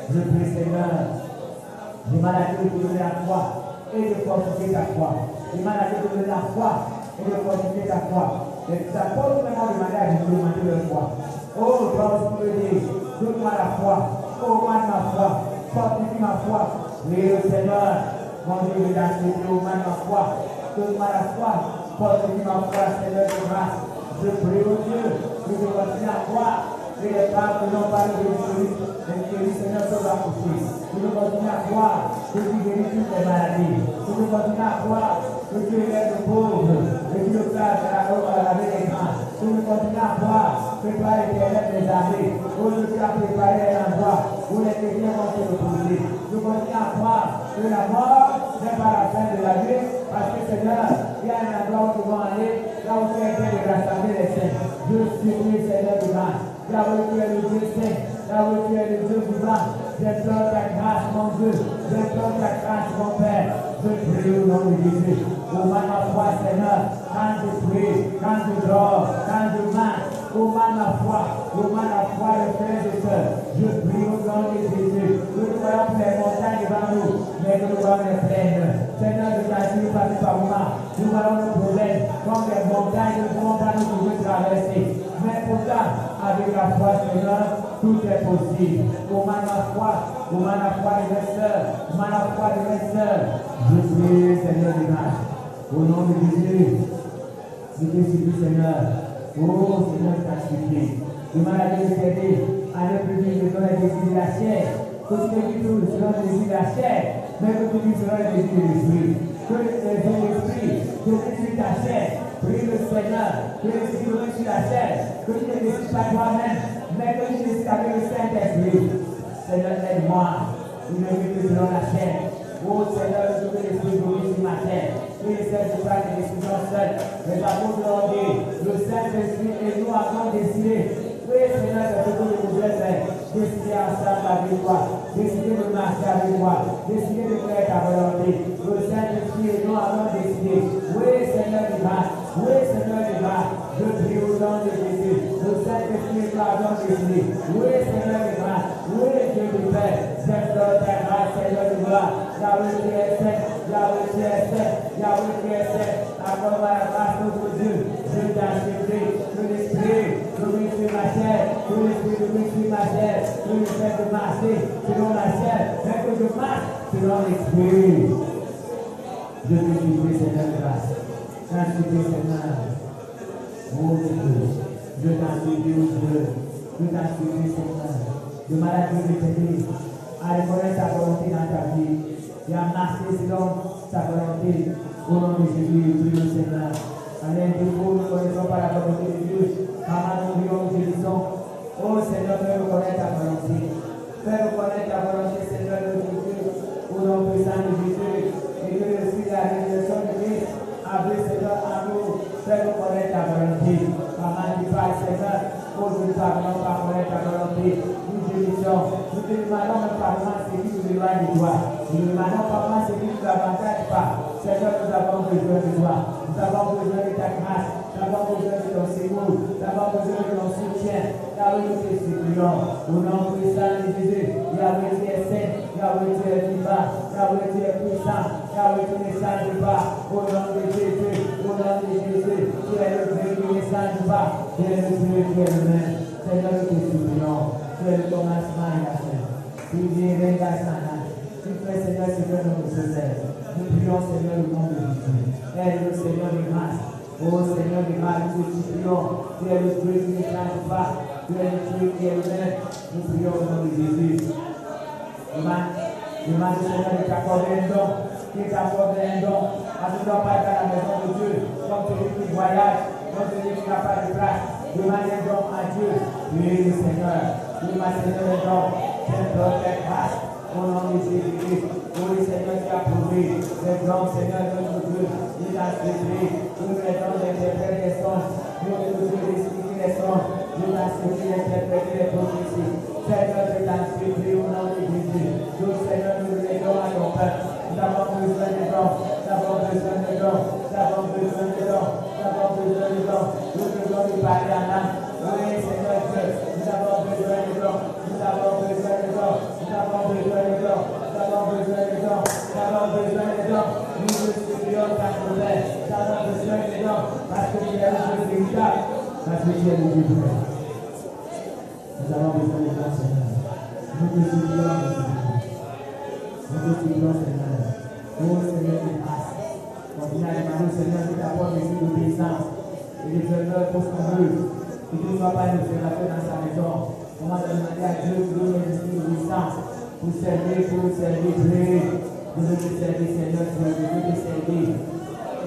Je prie, Seigneur. Demande à Dieu de donner la foi et de fortifier ta foi. Demande à Dieu de donner la foi et de fortifier ta foi. Et tu n'as pas vraiment demandé à Dieu de demander leur foi. Oh, toi aussi tu peux dire, donne-moi la foi. Augmente ma foi. Fortifie ma foi. Oui, le Seigneur, mon Dieu, je t'en supplie, augmente ma foi. Donne-moi la foi. Fortifie ma foi, Seigneur de grâce. Je prie au Dieu que je continue à croire. Et les femmes qui n'ont pas de Jésus, et le Seigneur peut l'accoucher. Je veux continuer à croire que tu guéris toutes les maladies. Je veux continuer à croire que tu aides les pauvres et que tu le places à laver les grands. Je veux continuer à croire que toi, l'Éternel des armées, où tu as préparé un endroit où les chrétiens vont se reposer. Je continue à croire que la mort n'est pas la fin de la vie, parce que Seigneur, il y a un endroit où nous vont aller, là où tu es en train de rassembler les saints. Je supplie, Seigneur de grâce. Là où tu es le Dieu saint, là où tu es le Dieu vivant, j'implore ta grâce, mon Dieu. J'implore ta grâce, mon Père. Je prie au nom de Jésus. Ouvre ma foi, Seigneur. Quand je prie, quand je dors, quand je marche, ouvre ma foi, le frère et soeur. Je prie au nom de Jésus. Nous ne voyons que les montagnes devant nous, mais nous voyons les plaines. Seigneur, je t'assure par moment. Nous voyons nos problèmes comme les montagnes, nous ne pouvons pas nous pouvoir traverser. Mais pourtant, avec la foi, Seigneur, tout est possible. Ouvre la foi de mes soeurs, ouvre la foi de mes soeurs. Je prie, Seigneur, du mal. Au nom de Jésus, je te supplie, Seigneur. Oh, Seigneur, je t'ai supplié. Demande à Dieu de t'aider à ne plus vivre selon les désirs de la chair. Que tu ne vives plus selon les désirs de la chair, mais que tu vives selon les désirs de l'esprit. Que les désirs de l'esprit te détruisent ta chair. Prie le Seigneur, que les désirs de sur la chair, que tu ne décides pas toi-même, mais que tu décides avec le Saint-Esprit. Seigneur, aide-moi. Il ne vit plus selon la chair. Oh Seigneur, je veux l'esprit de sur ma terre. Il essaie de prendre des décisions seules. Les apôtres l'ont dit, le Saint-Esprit et nous avons décidé. Oui, Seigneur, c'est ce que je voudrais faire. Décider ensemble avec toi. Décider de marcher avec toi. Décider de faire ta volonté. Le Saint-Esprit et nous avons décidé. Oui, Seigneur, du mal. Oui, Seigneur, du mal. Je prie au nom de Jésus. Le Saint-Esprit et nous avons décidé. Oui, Seigneur, du mal. Oui, Dieu du Père. J'implore ta grâce, Seigneur, du gloire. Yahweh qui est saint. Yahweh qui est saint. Yahweh qui est saint. Accorde la grâce notre Dieu. Je t'en supplie. Que l'Esprit sur ma chair. Que l'Esprit sur ma chair. Que le fait de marcher selon la chair. Mais que je marche selon l'Esprit. Je te supplie, Seigneur, de grâce. T'en supplie, Seigneur. Oh Dieu. Je t'en supplie, oh Dieu. Je t'en supplie, Seigneur. De maladie de t'aider à reconnaître ta volonté dans ta vie et à marcher selon ta volonté. Au nom de Jésus, je prie le Seigneur. Allez, nous ne connaissons pas la volonté de Dieu. Maman, nous vivons, nous disons, oh Seigneur, fais reconnaître ta volonté. Fais reconnaître ta volonté, Seigneur, de Dieu. Au nom puissant de Jésus. Et que le Esprit de la révélation de Christ avait, Seigneur, à nous. Fais reconnaître ta volonté. Maman, dis pas, Seigneur, oh, je ne parle pas reconnaître ta volonté. Nous te demandons même pas ce qui nous éloigne de toi. Nous ne demandons pas ce qui ne nous avantage pas. Seigneur, nous avons besoin de toi. Nous avons besoin de ta grâce. Nous avons besoin de ton secours. Nous avons besoin de ton soutien. Yahweh, nous te supplions. Au nom puissant de Jésus. Yahweh, tu es saint. Yahweh, tu es vivant. Yahweh, tu es puissant. Yahweh, tu ne changes pas. Au nom de Jésus. Au nom de Jésus. Tu es le Dieu qui ne change pas. Tu es le Dieu qui est le même. Seigneur, nous te supplions. Tu es le commencement et la fin. Tu viens Sana. Tu fais, Seigneur, ce que nous faisons. Nous prions, Seigneur, au nom de Jésus. Aide le Seigneur de grâce. Oh Seigneur de grâce, nous te supplions. Tu es le Dieu qui ne change pas. Tu es le Dieu qui est vrai. Nous prions au nom de Jésus. Demande au Seigneur de t'accorder un don. Qu'il t'accorde un don. À ne pas être à la maison de Dieu. Comme celui qui voyage. Comme celui qui n'a pas de place. Demande un don à Dieu. Oui, le Seigneur. Demande Seigneur un don. J'implore ta grâce. Au nom de Jésus-Christ. Oui, Seigneur, tu as prouvé. Les dons, Seigneur, notre Dieu. Il a supplié. Nous les dons d'interpréter les songes. Nous les dons d'expliquer les songes. Nous a supplié d'interpréter les prophéties. Seigneur, je t'en supplie au nom de Jésus. Nous, Seigneur, nous les dons à ton peuple. Nous avons besoin de dons. Nous avons besoin de dons. Nous avons besoin de dons. Nous avons besoin de dons. Nous devons lui parler en âme. Oui, Seigneur Dieu, nous avons besoin de dons. Nous avons besoin de dons. Nous avons besoin de dons. Nous avons besoin de dons. Nous avons besoin de dons. Nous te supplions ta colère. Nous avons besoin de dons. Parce que tu es le Dieu véritable. Parce que tu es le Dieu vrai. Nous avons besoin de dons, Seigneur. Nous te supplions, nous te supplions, Seigneur. Oh Seigneur de grâce. Continue à demander au Seigneur de t'apporter l'esprit d'obéissance et de faire pour ce qu'on veut. Que tu ne sois pas le observateur dans sa maison. On va demander à Dieu de donner l'esprit d'obéissance pour servir, prier. Je veux te servir, Seigneur, je veux te servir.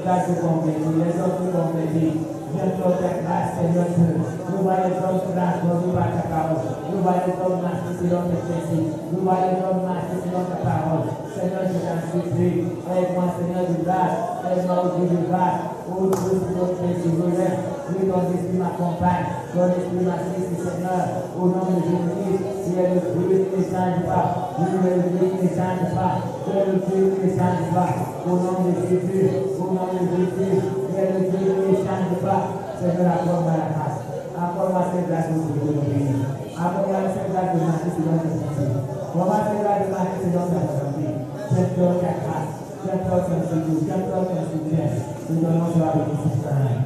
Garde te convertir, les hommes te convertir. J'implore ta grâce, Seigneur Dieu. Nous voyons les hommes transformés par ta parole. Nous voyons les hommes marcher selon tes principes. Nous voyons les hommes marcher selon ta parole. Seigneur, je t'en supplie. Aide-moi, Seigneur de grâce. Aide-moi au Dieu de grâce. Oh Dieu, c'est notre Père souverain. Oui, ton esprit m'accompagne. ton esprit m'assiste, Seigneur, au nom de Jésus-Christ, tu es le Dieu qui ne change pas, tu es le Dieu qui ne change pas, tu es le Dieu qui ne change pas, au nom de Jésus, au nom de Jésus, tu es le Dieu qui ne change pas, Seigneur, accorde-moi la grâce, accorde-moi cette grâce au Dieu de pays, accorde-moi cette grâce de marcher selon tes principes, accorde-moi cette grâce de marcher selon ta volonté, j'implore ta grâce, j'implore ton secours, j'implore ton soutien, nous donnons toi avec nous ce temps.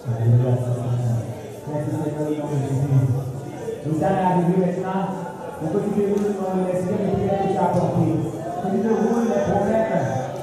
Alléluia, Seigneur. Merci Seigneur, au nom de Jésus. Nous allons arriver maintenant au que tu déroules les signes de prière que tu as apportés. Que tu déroules les problèmes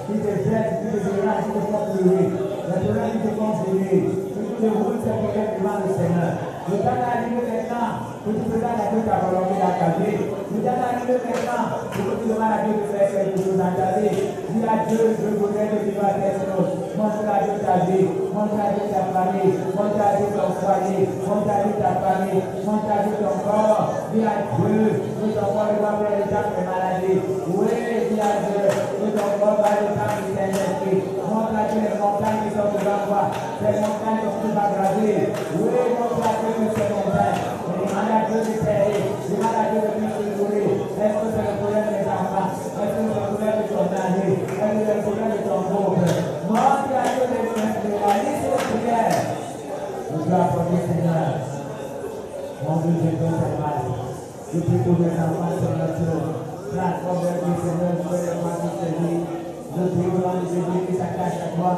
qui te prêtent, qui te dérangent, qui te font pleurer. Les problèmes qui te font gêner. Que tu déroules ces problèmes devant le Seigneur. Nous allons arriver maintenant que tu présentes à Dieu ta volonté d'accaler. Nous allons arriver maintenant que tu demandes à Dieu de faire quelque chose à ta vie. Dis à Dieu, je voudrais que tu fasses quelque chose. Montre à Dieu ta vie. Montre à Dieu ta famille. Montre à Dieu ton foyer. Montre à Dieu ta famille. Montre à Dieu ton corps. Dis à Dieu que ton corps doit faire l'état de maladie. Oui, dis à Dieu que ton corps va l'état de Saint-Esprit. Montre à Dieu les montagnes qui sont devant toi. Ces montagnes dont tu vas graver. Oui, montre à Dieu que ces montagnes. Demande à Dieu de t'aider. Demande à Dieu de te nourrir. Est-ce que c'est le problème des enfants? Est-ce que c'est le problème de ton mari? Est-ce que c'est le problème de ton couple? Montre à Dieu de la liste de prières. Nous dois apporter, Seigneur. Mon Dieu, je donne ta grâce. Je prie pour mes enfants, Seigneur Dieu. Transforme leur vie, Seigneur, je veux les voir qui se vivent. Je prie au nom de Jésus qui s'attache à toi.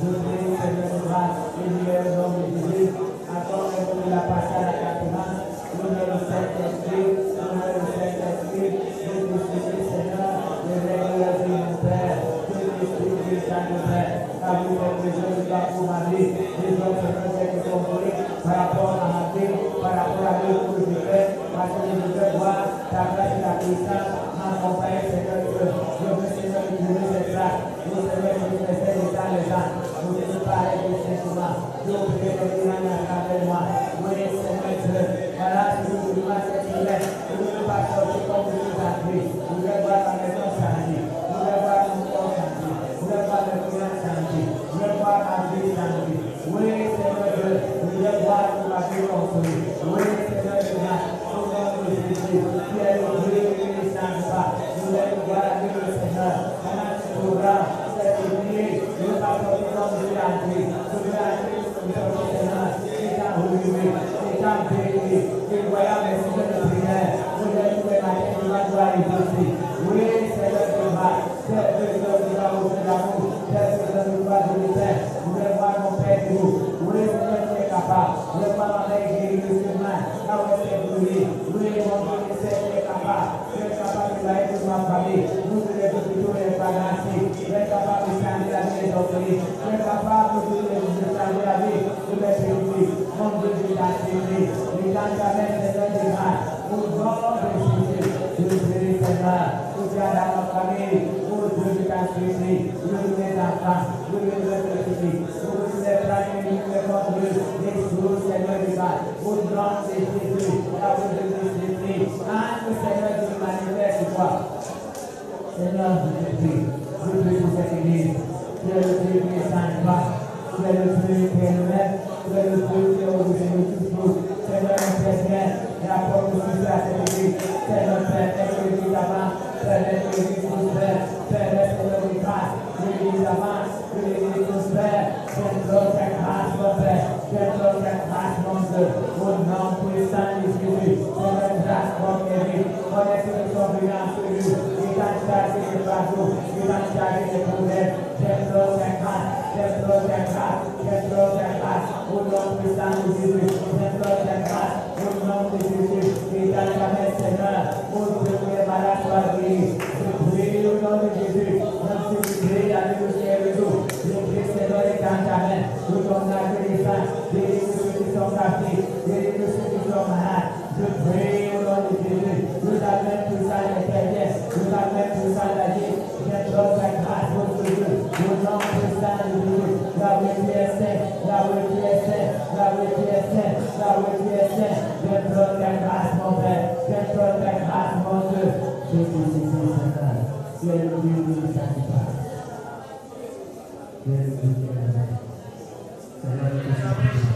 Je prie, Seigneur de grâce, et je vais au nom de Jésus. Accorde-nous de la passage à ta commande. Nous le Saint-Esprit, nous le Saint-Esprit. Je te supplie, Seigneur, de régler la vie, mon Père. Je te supplie, Saint Père. Car vous êtes les jeunes gars pour ma vie. Les autres, Seigneur, c'est que ton bruit par rapport à ma vie, par rapport à l'œuvre que je fais, parce que je veux voir ta grâce et la puissance m'accompagner, Seigneur Dieu. Je veux, Seigneur, que tu veux cette grâce. Je veux, Seigneur, que tu me fais les temps les gens. Je veux te parler de Saint-Thomas. Je veux que tu me à travers moi. Oui, Seigneur Dieu. Voilà, si je veux voir cette prière, je ne veux pas sortir comme je vous ai pris. Je veux voir ma maison changer. Je veux voir mon corps changer. Je veux voir mes clients changer. Je veux voir ma vie changer. Oui, Seigneur Dieu. Je veux voir ma vie construire. Oui, Seigneur Dieu. Au nom de Jésus. Tu es le Dieu qui ne change pas. Je voulais voir la vie du Seigneur. Pendant ce programme, c'est oublié. Je veux pas sortir comme je l'ai appris. Je veux agir comme le Seigneur. C'est un relevé. C'est un béni. Et voyant mes sujets de prière. Je vais trouver ma tête de ma gloire et Jésus. Oui, Seigneur Dieu. C'est que je dois ouvrir l'amour. C'est que je dois de l'Éternel. Je voulais voir mon Père de vous. Oui, Seigneur, tu es capable. Je veux voir ma mère guérie de ce mal. Là où elle s'est brûlée. Oui, mon Dieu, tu es capable. Tu es capable de la aide de ma famille. Nous te les hôpitaux et les pharmacies. Tu es capable de changer la vie des orphelins. Tu es capable de changer la vie de mes péchés. Mon Dieu, je t'assure. Je t'assure, Seigneur de grâce. Au nom de Jésus, je prie, Seigneur, pour que dans ma famille, pour Dieu, je t'assure. Je veux mes enfants. Je veux mes petits. Je veux les frères et les contrôles. Les choses, Seigneur de grâce. Au nom de Jésus, la voix de Jésus. Entre, Seigneur, tu manifestes toi. Seigneur, je te prie. Je prie pour cette église. Tu es le Dieu qui ne change pas. Tu es le Dieu qui est le même. Tu es le Dieu qui est au-dessus de toutes choses. Seigneur, on fait bien. Et apporte aussi à cette église. Seigneur, Père, laisse l'église avance. Père, laisse l'église prospère. Père, laisse l'église grâce. L'église avance. Que l'église prospère. J'implore ta grâce, mon Père. J'implore ta grâce, mon Dieu. Au nom puissant de Jésus. Seigneur, grâce, mon Dieu. Connaissez que son brillant sur lui. Il t'a chargé des fardeaux. Il t'a chargé des problèmes. J'implore ta grâce. J'implore ta grâce. J'implore ta grâce. Au nom puissant de Jésus. J'implore ta grâce. Au nom de Jésus. Il t'a jamais, Seigneur. Au Dieu que les malades soient guéris. Je prie au nom de Jésus. Même si tu pries avec le ciel et l'eau. Je prie, Seigneur, et dans ta main. Je t'en ai les saints. Guéris ceux qui sont captifs. Guéris ceux qui sont malades. Je prie au nom de Jésus. Nous amène tout ça l'éternel. Nous amène tout ça la vie. J'implore ta grâce, votre Dieu. Au nom puissant de Jésus. Là où tu es saint. Là où tu es saint. Là où tu es saint. Là où tu es saint. J'implore ta grâce, mon Père. J'implore ta grâce, mon Dieu. Je te supplie, Seigneur. Tu es le Dieu qui ne change pas. Tu es le Dieu qui est le même. Seigneur, je te supplie.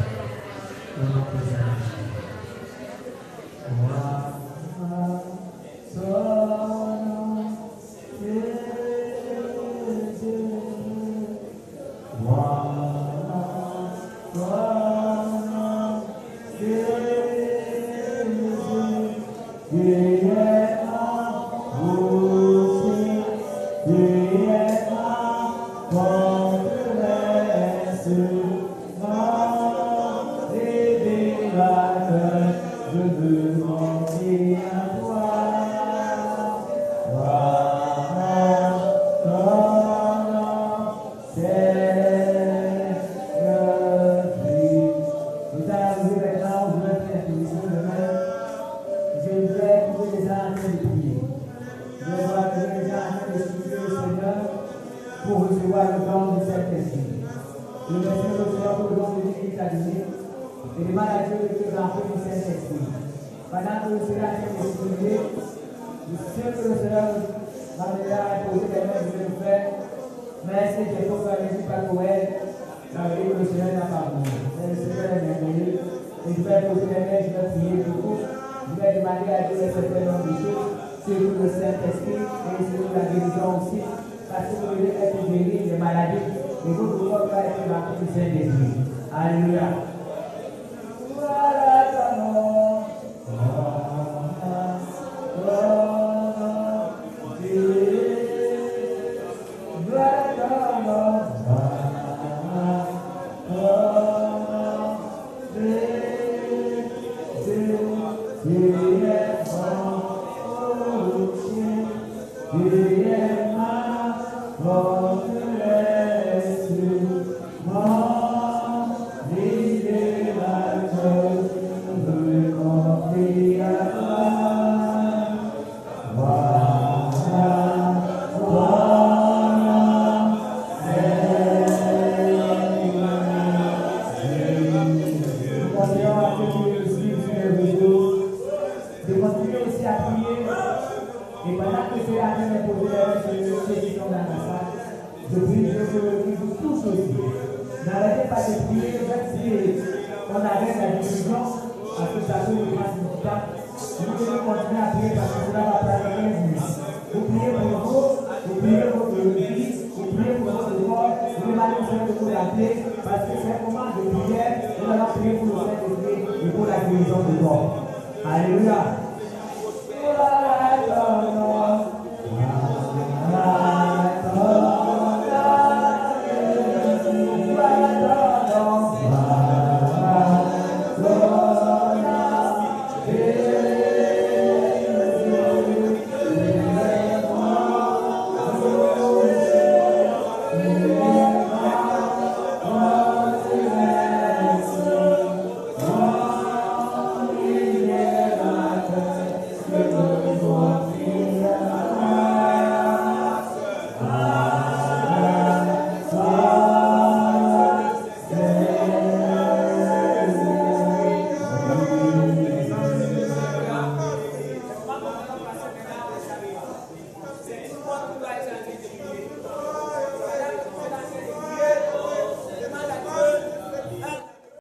Alléluia.